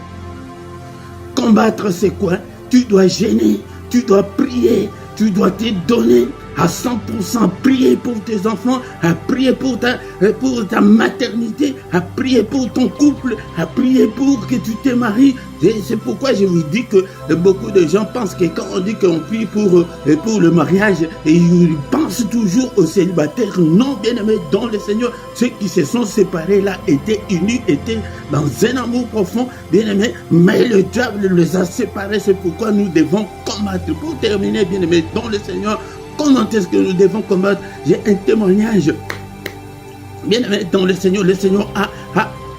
Combattre, c'est quoi? Tu dois gêner, tu dois prier, tu dois te donner à 100%, prier pour tes enfants, à prier pour ta maternité, à prier pour ton couple, à prier pour que tu te maries. Et c'est pourquoi je vous dis que beaucoup de gens pensent que quand on dit qu'on prie pour le mariage, et ils pensent toujours aux célibataires. Non, bien-aimés, dans le Seigneur, ceux qui se sont séparés là étaient unis, étaient dans un amour profond, bien-aimés, mais le diable les a séparés. C'est pourquoi nous devons combattre. Pour terminer, bien-aimés, dans le Seigneur, comment est-ce que nous devons combattre? J'ai un témoignage. Bien-aimé, dans le Seigneur a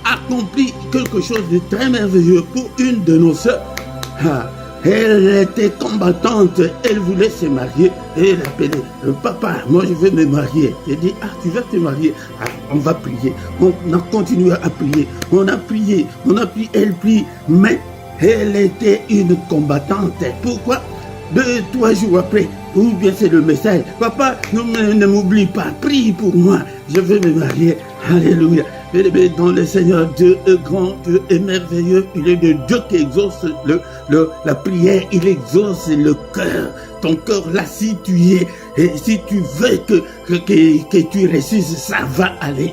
accompli quelque chose de très merveilleux pour une de nos sœurs. Elle était combattante, elle voulait se marier et elle appelait papa, moi je veux me marier. Elle dit, tu vas te marier, on va prier. On a continué à prier, on a prié, elle prie, mais elle était une combattante. Pourquoi? 2-3 jours après, ou bien c'est le message, papa, ne m'oublie pas, prie pour moi, je veux me marier. Alléluia. Dans le Seigneur, Dieu est grand, Dieu est merveilleux. Il est de Dieu qui exauce la prière, il exauce le cœur. Ton cœur là, si tu y es, et si tu veux que tu réussisses, ça va aller.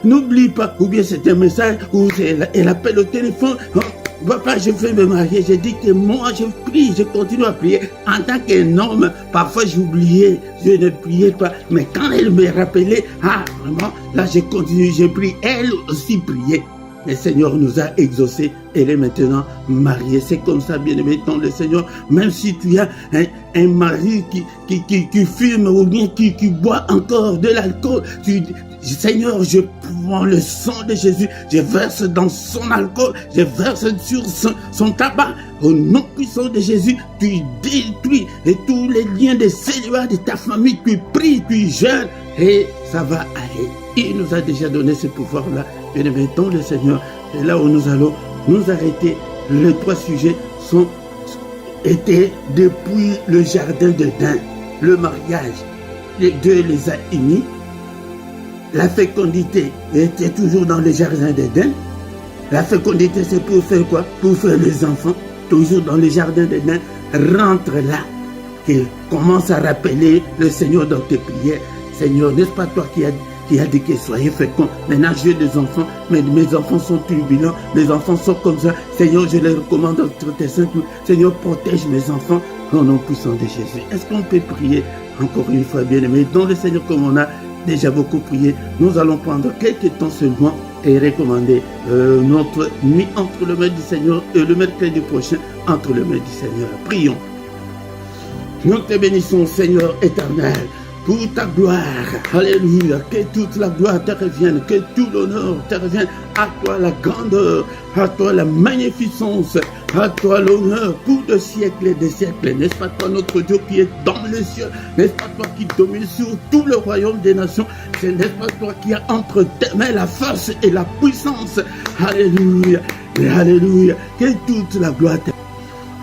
N'oublie pas, ou bien c'est un message, ou elle appelle au téléphone. Papa, je veux me marier. J'ai dit que moi, je prie, je continue à prier. En tant qu'un homme, parfois j'oubliais, je ne priais pas. Mais quand elle me rappelait, vraiment, là, j'ai continué, j'ai prié. Elle aussi priait. Le Seigneur nous a exaucés. Elle est maintenant mariée. C'est comme ça, bien-aimé, dans le Seigneur. Même si tu as un mari qui fume ou bien qui boit encore de l'alcool, tu dis, Seigneur, je prends le sang de Jésus, je verse dans son alcool, je verse sur son tabac. Au nom puissant de Jésus, tu détruis et tous les liens de célibat de ta famille, tu pries, tu jeûnes et ça va aller. Il nous a déjà donné ce pouvoir-là. Bien-aimé, dans le Seigneur, c'est là où nous allons nous arrêter. Les 3 sujets étaient depuis le jardin d'Éden, le mariage. Dieu les a unis. La fécondité était toujours dans le jardin d'Éden. La fécondité, c'est pour faire quoi? Pour faire les enfants, toujours dans le jardin d'Éden. Rentre là, qui commence à rappeler le Seigneur dans tes prières. Seigneur, n'est-ce pas toi qui a dit que soyez féconds? Maintenant, j'ai des enfants, mais mes enfants sont turbulents, mes enfants sont comme ça. Seigneur, je les recommande entre tes saints. Seigneur, protège mes enfants au nom puissant de Jésus. Est-ce qu'on peut prier encore une fois, bien-aimé, dans le Seigneur, comme on a déjà beaucoup prié? Nous allons prendre quelques temps seulement et recommander notre nuit entre les mains du Seigneur et le mercredi prochain entre les mains du Seigneur. Prions. Nous te bénissons, Seigneur éternel, pour ta gloire. Alléluia. Que toute la gloire te revienne, que tout l'honneur te revienne. À toi la grandeur, à toi la magnificence, à toi l'honneur pour de siècles et des siècles. N'est-ce pas toi notre Dieu qui est dans les cieux? N'est-ce pas toi qui domine sur tout le royaume des nations? N'est-ce pas toi qui as entre tes mains la force et la puissance? Alléluia. Alléluia. Que toute la gloire te...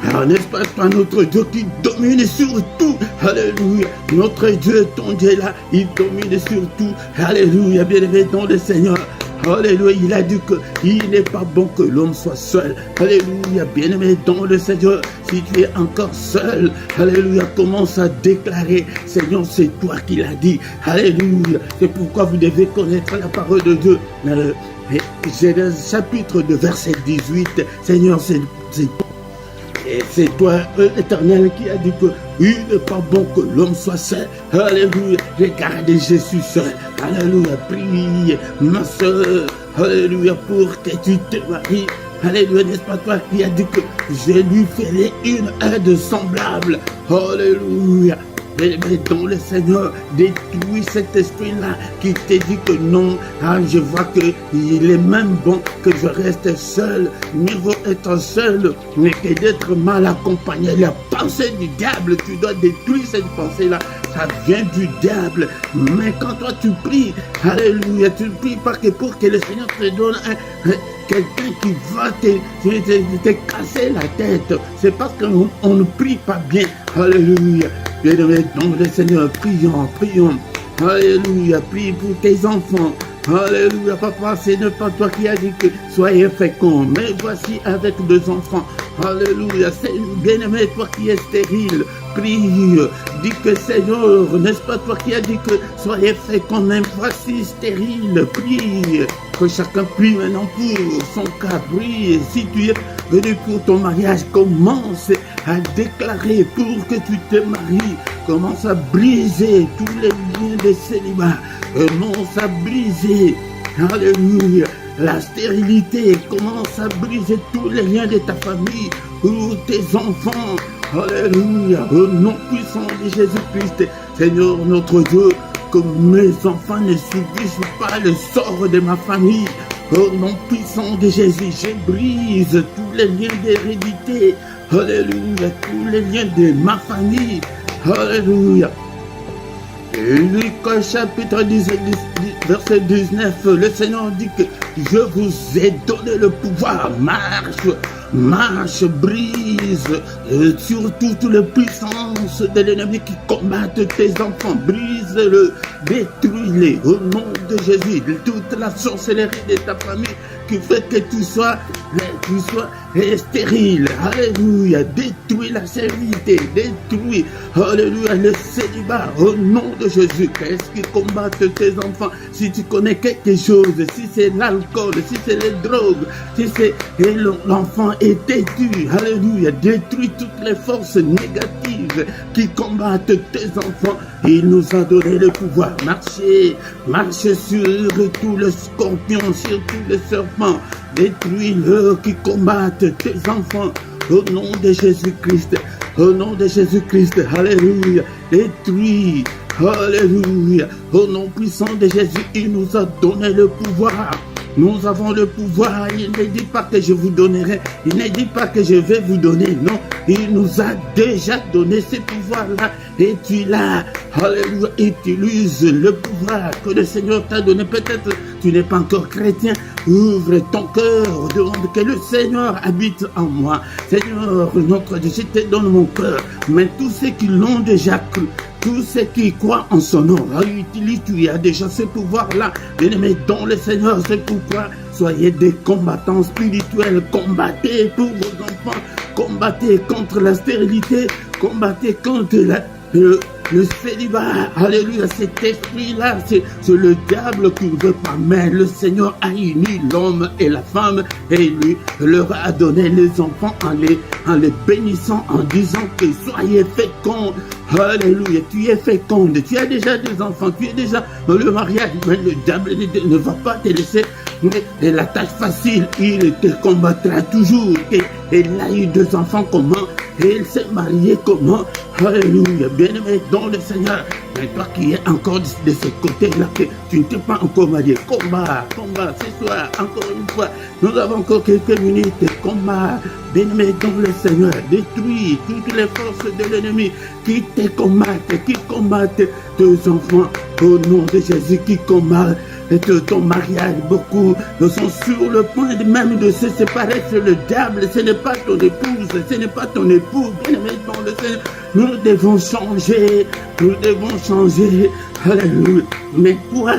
Alors n'est-ce pas toi notre Dieu qui domine sur tout? Alléluia. Notre Dieu, ton Dieu là, il domine sur tout. Alléluia. Bien-aimé dans le Seigneur. Alléluia. Il a dit qu'il n'est pas bon que l'homme soit seul. Alléluia. Bien-aimé dans le Seigneur. Si tu es encore seul, alléluia, commence à déclarer, Seigneur, c'est toi qui l'as dit. Alléluia. C'est pourquoi vous devez connaître la parole de Dieu. Genèse chapitre de verset 18. Seigneur, et c'est toi, l'Éternel, qui a dit que il n'est pas bon que l'homme soit seul. Alléluia. Regardez Jésus seul. Alléluia. Prie, ma soeur. Alléluia. Pour que tu te maries. Alléluia. N'est-ce pas toi qui a dit que je lui ferai une aide semblable? Alléluia. Mais dans le Seigneur, détruis cet esprit-là qui te dit que non. Je vois qu'il est même bon que je reste seul. Mieux vaut être seul, mais que d'être mal accompagné. La pensée du diable, tu dois détruire cette pensée-là. Ça vient du diable. Mais quand toi tu pries, alléluia, tu ne pries pas que pour que le Seigneur te donne quelqu'un qui va te casser la tête. C'est parce qu'on ne prie pas bien. Alléluia. Bien-aimé, dans le Seigneur, prions. Alléluia, prie pour tes enfants. Alléluia, papa, ce n'est pas toi qui as dit que soyez féconds, mais voici avec 2 enfants. Alléluia, c'est bien-aimé, toi qui es stérile, prie, dis que Seigneur, n'est-ce pas toi qui as dit que soyez féconds, même voici stérile, prie, que chacun prie maintenant pour son cas, prie, si tu es venu pour ton mariage, commence à déclarer pour que tu te maries, commence à briser tous les liens de célibat, commence à briser, alléluia, la stérilité, commence à briser tous les liens de ta famille, pour tes enfants, alléluia, au nom puissant de Jésus-Christ, Seigneur notre Dieu, que mes enfants ne subissent pas le sort de ma famille, au nom puissant de Jésus, je brise tous les liens d'hérédité, alléluia, tous les liens de ma famille, alléluia. Luc chapitre 10, verset 19, le Seigneur dit que je vous ai donné le pouvoir, marche, brise sur toutes les puissances de l'ennemi qui combattent tes enfants, brise-le, détruis-les au nom de Jésus, toute la sorcellerie de ta famille qui fait que tu sois stérile, alléluia, détruis la stérilité, détruis, alléluia, le célibat, au nom de Jésus. Qu'est-ce qui combat tes enfants? Si tu connais quelque chose, si c'est l'alcool, si c'est les drogues, si c'est l'enfant est têtu, alléluia, détruis toutes les forces négatives qui combattent tes enfants. Il nous a donné le pouvoir, marche sur tous les scorpions, sur tous les serpents, détruis-le qui combattent tes enfants, au nom de Jésus-Christ, au nom de Jésus-Christ, alléluia, détruis, alléluia, au nom puissant de Jésus, il nous a donné le pouvoir. Nous avons le pouvoir, il ne dit pas que je vous donnerai, il ne dit pas que je vais vous donner, non, il nous a déjà donné ce pouvoir-là, et tu l'as, alléluia, utilise le pouvoir que le Seigneur t'a donné, peut-être tu n'es pas encore chrétien, ouvre ton cœur, demande que le Seigneur habite en moi, Seigneur, notre Dieu, je te donne mon cœur, mais tous ceux qui l'ont déjà cru, tous ceux qui croient en son nom, utilise, tu as déjà ce pouvoir-là, bien-aimé dans le Seigneur, c'est pourquoi soyez des combattants spirituels. Combattez pour vos enfants. Combattez contre la stérilité. Combattez contre le célibat. Alléluia, cet esprit-là, c'est le diable qui ne veut pas. Mais le Seigneur a uni l'homme et la femme et lui leur a donné les enfants en les bénissant, en disant que soyez féconds. Alléluia, tu es féconde, tu as déjà des enfants, tu es déjà dans le mariage, mais le diable ne va pas te laisser. Et la tâche facile, il te combattra toujours. Et il a eu 2 enfants comment? Et il s'est marié comment? Alléluia, bien-aimé dans le Seigneur. Mais toi qui es encore de ce côté-là, que tu ne t'es pas encore marié, combat, ce soir, encore une fois, nous avons encore quelques minutes de combat. Bien-aimé dans le Seigneur, détruis toutes les forces de l'ennemi qui te combattent, qui combattent tes enfants au nom de Jésus, qui combattent ton mariage. Beaucoup sont sur le point même de se séparer. C'est le diable, ce n'est pas ton épouse, ce n'est pas ton époux. Bien-aimé dans le Seigneur, nous devons changer, Alléluia. Mais toi,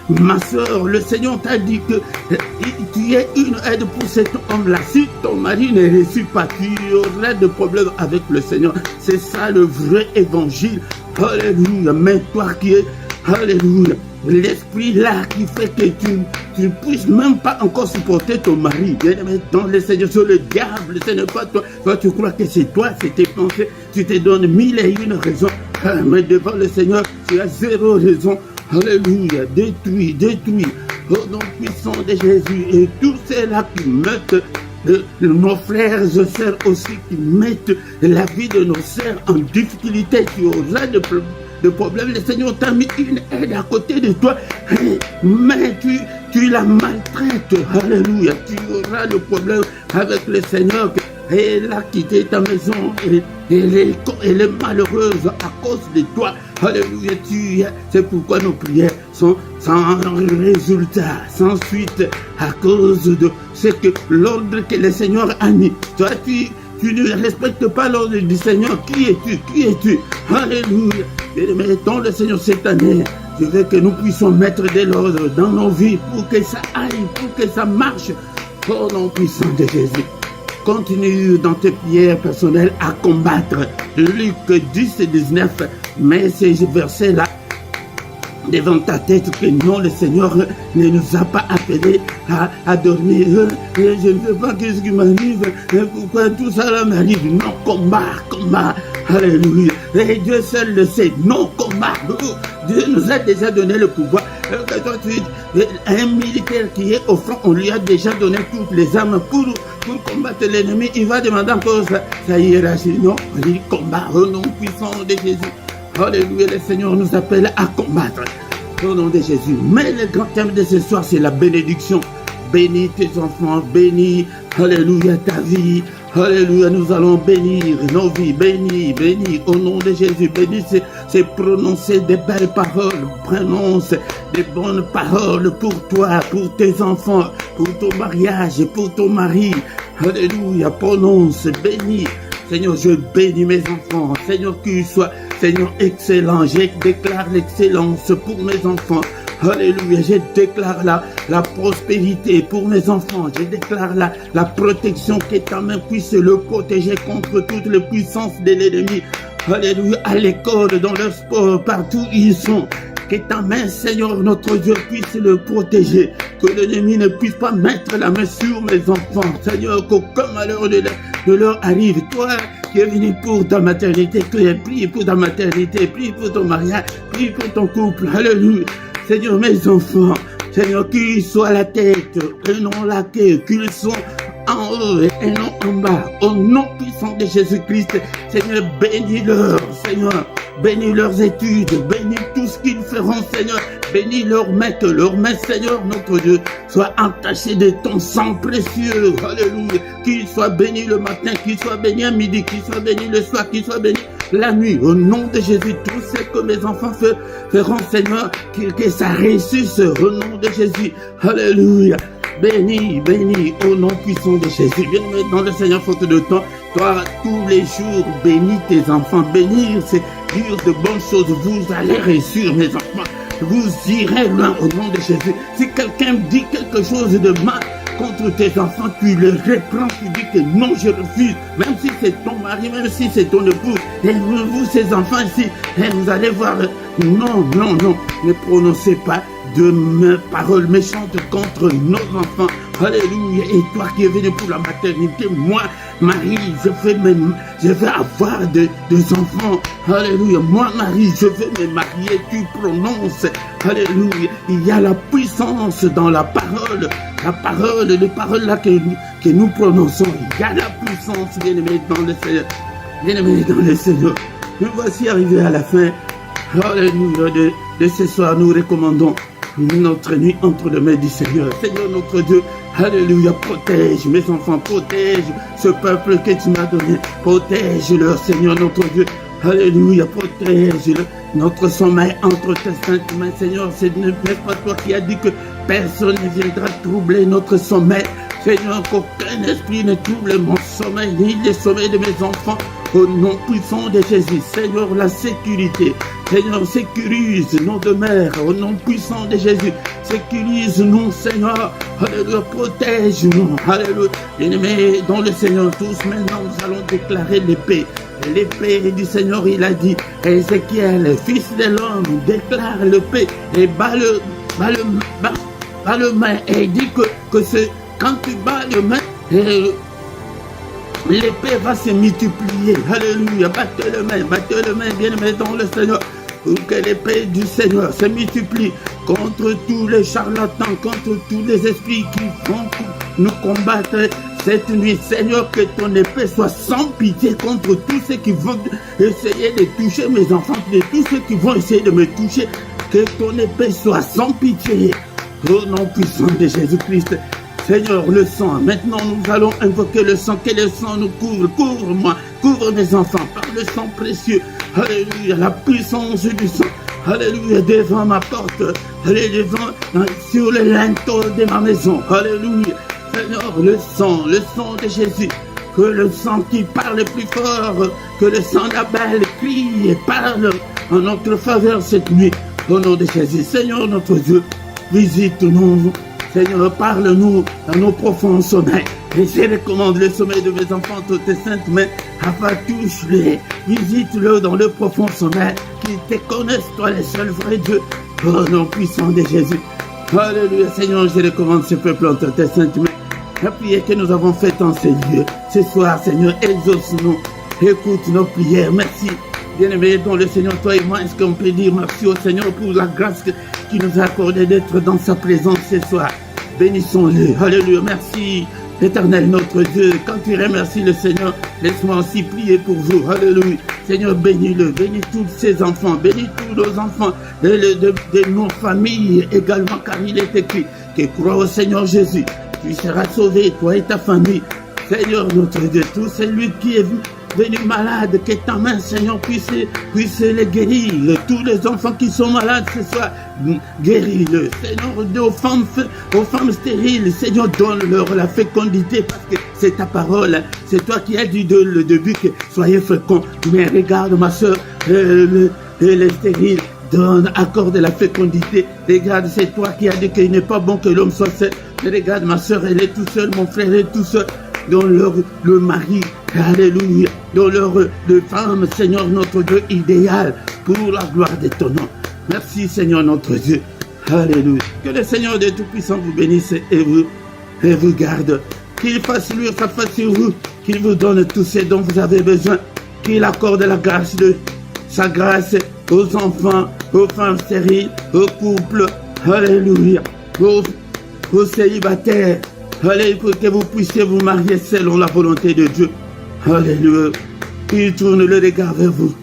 ma soeur, le Seigneur t'a dit que tu es une aide pour cet homme-là. Si ton mari ne réussit pas, tu auras des problèmes avec le Seigneur. C'est ça le vrai évangile. Alléluia. Mais toi qui es, alléluia, l'esprit là qui fait que tu ne puisses même pas encore supporter ton mari. Bien-aimé dans le Seigneur, c'est le diable, ce n'est pas toi. Toi, tu crois que c'est toi, c'est tes pensées. Tu te donnes 1001 raisons. Mais devant le Seigneur, tu as 0 raison. Alléluia, détruit. Au nom puissant de Jésus. Et tous ceux-là qui mettent nos frères et sœurs aussi, qui mettent la vie de nos sœurs en difficulté, tu auras de problème. Le Seigneur t'a mis une aide à côté de toi, mais tu la maltraites. Alléluia, tu auras le problème avec le Seigneur. Elle a quitté ta maison, elle est malheureuse à cause de toi. Alléluia, c'est pourquoi nos prières sont sans résultat, sans suite, à cause de ce que l'ordre que le Seigneur a mis. Toi, tu ne respectes pas l'ordre du Seigneur. Qui es-tu? Alléluia. Mais dans le Seigneur cette année, je veux que nous puissions mettre de l'ordre dans nos vies pour que ça aille, pour que ça marche. Au nom puissant de Jésus. Continue dans tes prières personnelles à combattre. Luc 10 et 19. Mais ces versets-là devant ta tête que non, le Seigneur ne nous a pas appelés à dormir. Et je ne sais pas qu'est-ce qui m'arrive. Pourquoi tout ça là m'arrive? Non, combat. Alléluia. Et Dieu seul le sait. Non, combat. Dieu nous a déjà donné le pouvoir. Un militaire qui est au front, on lui a déjà donné toutes les armes pour combattre l'ennemi. Il va demander encore sa hiérarchie. Non, on dit combat au nom puissant de Jésus. Alléluia, le Seigneur nous appelle à combattre au nom de Jésus. Mais le grand thème de ce soir, c'est la bénédiction. Bénis tes enfants, bénis, alléluia, ta vie. Alléluia, nous allons bénir nos vies, bénis, au nom de Jésus. Bénis, c'est prononcer des belles paroles, prononce des bonnes paroles pour toi, pour tes enfants, pour ton mariage, pour ton mari. Alléluia, prononce, bénis. Seigneur, je bénis mes enfants. Seigneur, qu'il soit, Seigneur, excellent. Je déclare l'excellence pour mes enfants. Alléluia, je déclare la prospérité pour mes enfants. Je déclare la protection, que ta main puisse le protéger contre toutes les puissances de l'ennemi. Alléluia, à l'école, dans leur sport, partout où ils sont. Que ta main, Seigneur, notre Dieu, puisse le protéger. Que l'ennemi ne puisse pas mettre la main sur mes enfants. Seigneur, qu'aucun malheur ne leur arrive. Toi qui es venu pour ta maternité, prie pour ta maternité, prie pour ton mariage, prie pour ton couple. Alléluia. Seigneur, mes enfants, Seigneur, qu'ils soient la tête et non la queue, qu'ils soient en haut et non en bas, au nom puissant de Jésus-Christ. Seigneur, bénis-leur, Seigneur, bénis leurs études, bénis tout ce qu'ils feront, Seigneur, bénis leurs mains, que leurs mains, Seigneur, notre Dieu, soient entachées de ton sang précieux. Alléluia. Qu'ils soient bénis le matin, qu'ils soient bénis à midi, qu'ils soient bénis le soir, qu'ils soient bénis la nuit. Au nom de Jésus, tout ce que mes enfants feront, Seigneur, que ça réussisse au nom de Jésus. Alléluia. Bénis, au nom puissant de Jésus. Bien dans le Seigneur, faute de temps, toi, tous les jours, bénis tes enfants. Bénir, c'est dire de bonnes choses. Vous allez réussir, mes enfants. vous irez loin au nom de Jésus. Si quelqu'un dit quelque chose de mal contre tes enfants, tu le reprends, tu dis que non, je refuse. Même si c'est ton mari, même si c'est ton épouse, et vous, ces enfants ici, et vous allez voir, non, non, non, ne prononcez pas de paroles méchantes contre nos enfants. Alléluia. Et toi qui es venu pour la maternité, moi, Marie, je vais avoir des enfants. Alléluia. Moi, Marie, je vais me marier. Tu prononces. Alléluia. Il y a la puissance dans la parole. La parole, les paroles là que nous prononçons. Il y a la puissance, bien-aimé, dans le Seigneur. Bien-aimé, dans le Seigneur. Nous voici arrivés à la fin. Alléluia. De ce soir, nous recommandons notre nuit entre les mains du Seigneur. Seigneur notre Dieu, alléluia, protège mes enfants, protège ce peuple que tu m'as donné, protège-leur, Seigneur notre Dieu, alléluia, protège-le, notre sommeil entre tes saintes mains, Seigneur, n'est pas toi qui as dit que personne ne viendra troubler notre sommeil, Seigneur, qu'aucun esprit ne trouble mon sommeil, ni le sommeil de mes enfants, au nom puissant de Jésus, Seigneur, la sécurité, Seigneur, sécurise nos demeures, au nom puissant de Jésus, sécurise-nous, Seigneur, alléluia, protège-nous, alléluia, bien-aimés, dans le Seigneur, tous maintenant, nous allons déclarer l'épée, l'épée du Seigneur, il a dit, Ézéchiel, fils de l'homme, déclare l'épée, et bat le main, et il dit que quand tu bats le main, l'épée va se multiplier. Alléluia. Battez le main, bien-aimé dans le Seigneur. Pour que l'épée du Seigneur se multiplie contre tous les charlatans, contre tous les esprits qui vont nous combattre cette nuit. Seigneur, que ton épée soit sans pitié contre tous ceux qui vont essayer de toucher mes enfants, de tous ceux qui vont essayer de me toucher. Que ton épée soit sans pitié. Au nom puissant de Jésus-Christ. Seigneur, le sang, maintenant nous allons invoquer le sang, que le sang nous couvre, couvre-moi, couvre mes enfants par le sang précieux, alléluia, la puissance du sang, alléluia, devant ma porte, alléluia, sur le linteau de ma maison, alléluia, Seigneur, le sang de Jésus, que le sang qui parle plus fort, que le sang d'Abel crie et parle en notre faveur cette nuit, au nom de Jésus, Seigneur notre Dieu, visite-nous, Seigneur, parle-nous dans nos profonds sommeils. Et je recommande le sommeil de mes enfants, toutes tes saintes mains, afin touche-les, visite-le dans le profond sommeil, qu'ils te connaissent, toi, le seul vrai Dieu, au nom puissant de Jésus. Alléluia, Seigneur, je recommande ce peuple entre tes saintes mains. La prière que nous avons faite en ces lieux, ce soir, Seigneur, exauce-nous, écoute nos prières, merci. Bien-aimés dans le Seigneur, toi et moi, est-ce qu'on peut dire merci au Seigneur pour la grâce qui nous a accordé d'être dans sa présence ce soir. Bénissons-le. Alléluia. Merci, Éternel notre Dieu. Quand tu remercies le Seigneur, laisse-moi aussi prier pour vous. Alléluia. Seigneur, bénis-le. Bénis tous ses enfants. Bénis tous nos enfants de nos familles également, car il est écrit que crois au Seigneur Jésus. Tu seras sauvé, toi et ta famille. Seigneur notre Dieu, tout celui qui est venu malade, que ta main, Seigneur, puisse les guérir. Tous les enfants qui sont malades ce soir, guéris-le. Seigneur, aux femmes stériles, Seigneur, donne-leur la fécondité, parce que c'est ta parole. C'est toi qui as dit le début que soyez féconds. Mais regarde, ma soeur, les stériles, accorde la fécondité. Regarde, c'est toi qui as dit qu'il n'est pas bon que l'homme soit seul. Mais regarde, ma soeur, elle est tout seule, mon frère est tout seul. Dans le mari, alléluia, dans le femme, Seigneur notre Dieu, idéal pour la gloire de ton nom. Merci Seigneur notre Dieu, alléluia. Que le Seigneur de Tout-Puissant vous bénisse et vous garde. Qu'il fasse luire sa face sur vous, qu'il vous donne tout ce dont vous avez besoin, qu'il accorde la grâce de sa grâce aux enfants, aux femmes stériles, aux couples, alléluia, aux célibataires. Allez, pour que vous puissiez vous marier selon la volonté de Dieu. Alléluia. Il tourne le regard vers vous.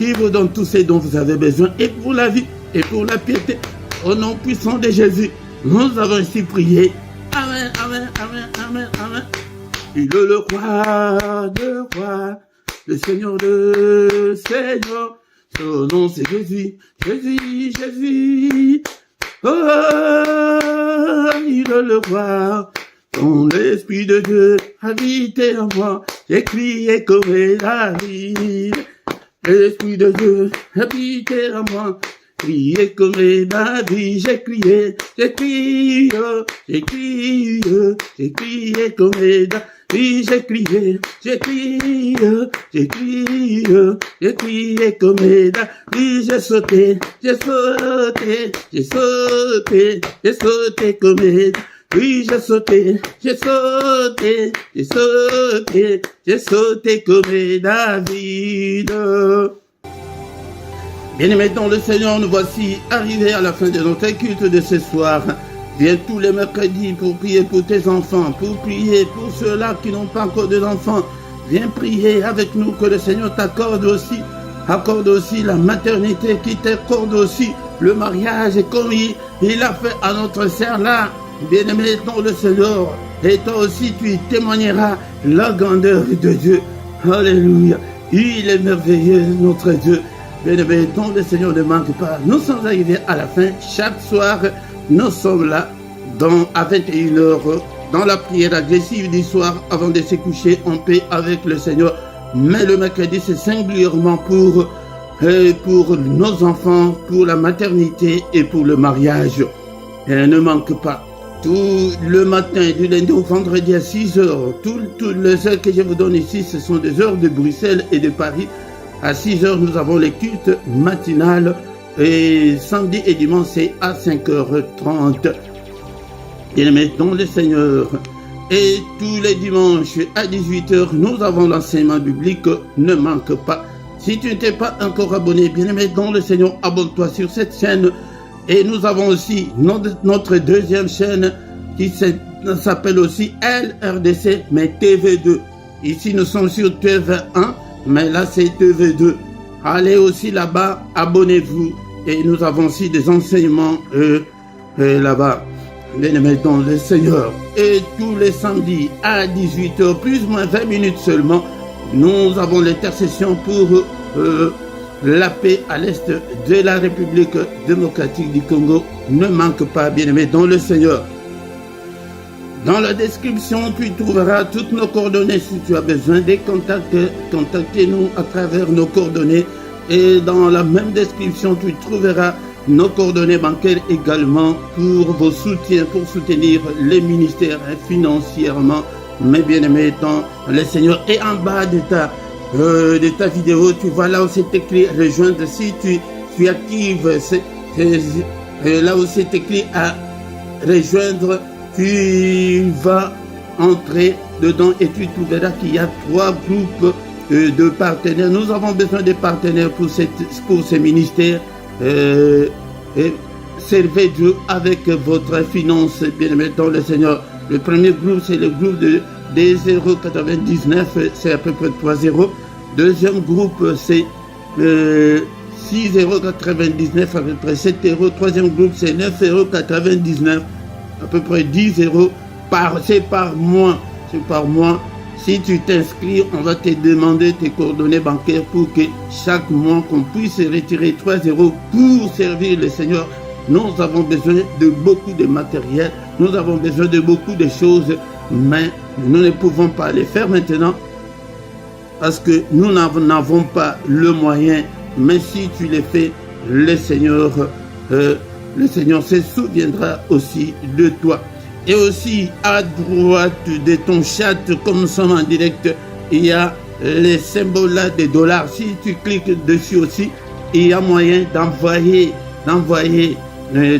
Il vous donne tout ce dont vous avez besoin. Et pour la vie, et pour la piété. Au nom puissant de Jésus, nous avons ainsi prié. Amen, amen, amen, amen, amen. Il est le roi de roi, le Seigneur de Seigneur. Son nom c'est Jésus, Jésus, Jésus. Oh, il est le roi. Ton l'Esprit de Dieu habite en moi, j'ai crié comme la vie. L'Esprit de Dieu habite en moi, crié comme David, j'ai crié, j'ai crié, j'ai crié, j'ai crié comme David, j'ai crié, j'ai crié, j'ai crié, j'ai crié comme David, j'ai sauté, j'ai sauté, j'ai sauté, j'ai sauté comme David. Oui, j'ai sauté, j'ai sauté, j'ai sauté, j'ai sauté comme David. Bien-aimés dans le Seigneur, nous voici arrivés à la fin de notre culte de ce soir. Viens tous les mercredis pour prier pour tes enfants, pour prier pour ceux-là qui n'ont pas encore d'enfants. Viens prier avec nous, que le Seigneur t'accorde aussi. Accorde aussi la maternité, qui t'accorde aussi le mariage, comme il a fait à notre sœur là. Bien-aimé dans le Seigneur, et toi aussi tu témoigneras la grandeur de Dieu. Alléluia. Il est merveilleux, notre Dieu. Bien-aimé dans le Seigneur, ne manque pas. Nous sommes arrivés à la fin. Chaque soir, nous sommes là à 21h dans la prière agressive du soir avant de se coucher en paix avec le Seigneur. Mais le mercredi, c'est singulièrement pour nos enfants, pour la maternité et pour le mariage. Et ne manque pas. Tout le matin, du lundi au vendredi à 6h, toutes les heures que je vous donne ici, ce sont des heures de Bruxelles et de Paris. À 6h, nous avons les cultes matinales et samedi et dimanche, c'est à 5h30. Bien-aimés dans le Seigneur. Et tous les dimanches à 18h, nous avons l'enseignement biblique. Ne manque pas. Si tu n'es pas encore abonné, bien-aimé dans le Seigneur, abonne-toi sur cette chaîne. Et nous avons aussi notre deuxième chaîne qui s'appelle aussi LRDC, mais TV2. Ici, nous sommes sur TV1, mais là, c'est TV2. Allez aussi là-bas, abonnez-vous. Et nous avons aussi des enseignements là-bas. Bien-aimés dans le Seigneur. Et tous les samedis à 18h, plus ou moins 20 minutes seulement, nous avons l'intercession pour la paix à l'est de la République démocratique du Congo. Ne manque pas, bien-aimés dans le Seigneur. Dans la description, tu trouveras toutes nos coordonnées si tu as besoin des contacts. Contactez-nous à travers nos coordonnées. Et dans la même description, tu trouveras nos coordonnées bancaires également pour vos soutiens, pour soutenir les ministères financièrement. Mais bien-aimés dans le Seigneur. Et en bas de ta vidéo, tu vois là où c'est écrit rejoindre. Si tu actives là où c'est écrit à rejoindre, tu vas entrer dedans et tu trouveras qu'il y a 3 groupes de partenaires. Nous avons besoin de partenaires pour ces ministères. Servez Dieu avec votre finance, bien-aimés dans le Seigneur. Le premier groupe, c'est le groupe de 0,99, c'est à peu près 3 euros. Deuxième groupe, c'est 6,99 €, à peu près 7 €. Troisième groupe, c'est 9,99 €, à peu près 10 € c'est par mois. C'est par mois. Si tu t'inscris, on va te demander tes coordonnées bancaires pour que chaque mois, qu'on puisse retirer 3 € pour servir le Seigneur. Nous avons besoin de beaucoup de matériel. Nous avons besoin de beaucoup de choses, mais nous ne pouvons pas les faire maintenant parce que nous n'avons pas le moyen. Mais si tu les fais, le Seigneur se souviendra aussi de toi. Et aussi, à droite de ton chat, comme nous sommes en direct, il y a les symboles là des dollars. Si tu cliques dessus aussi, il y a moyen d'envoyer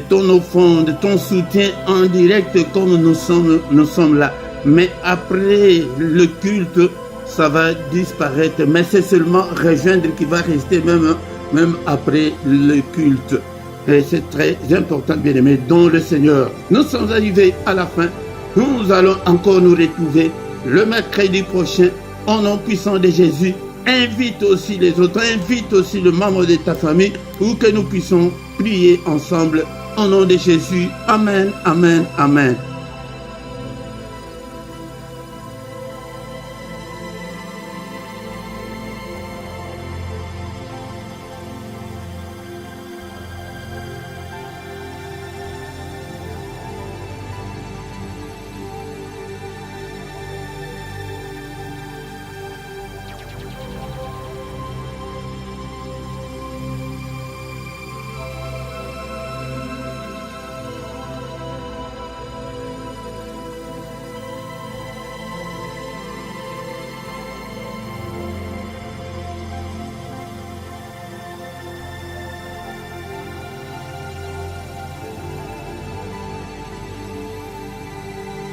ton offrande, ton soutien en direct comme nous sommes là. Mais après le culte, ça va disparaître. Mais c'est seulement rejoindre qui va rester même après le culte. Et c'est très important, bien-aimés, dans le Seigneur. Nous sommes arrivés à la fin. Nous allons encore nous retrouver le mercredi prochain au nom puissant de Jésus. Invite aussi les autres, invite aussi le membre de ta famille pour que nous puissions prier ensemble au nom de Jésus. Amen, amen, amen.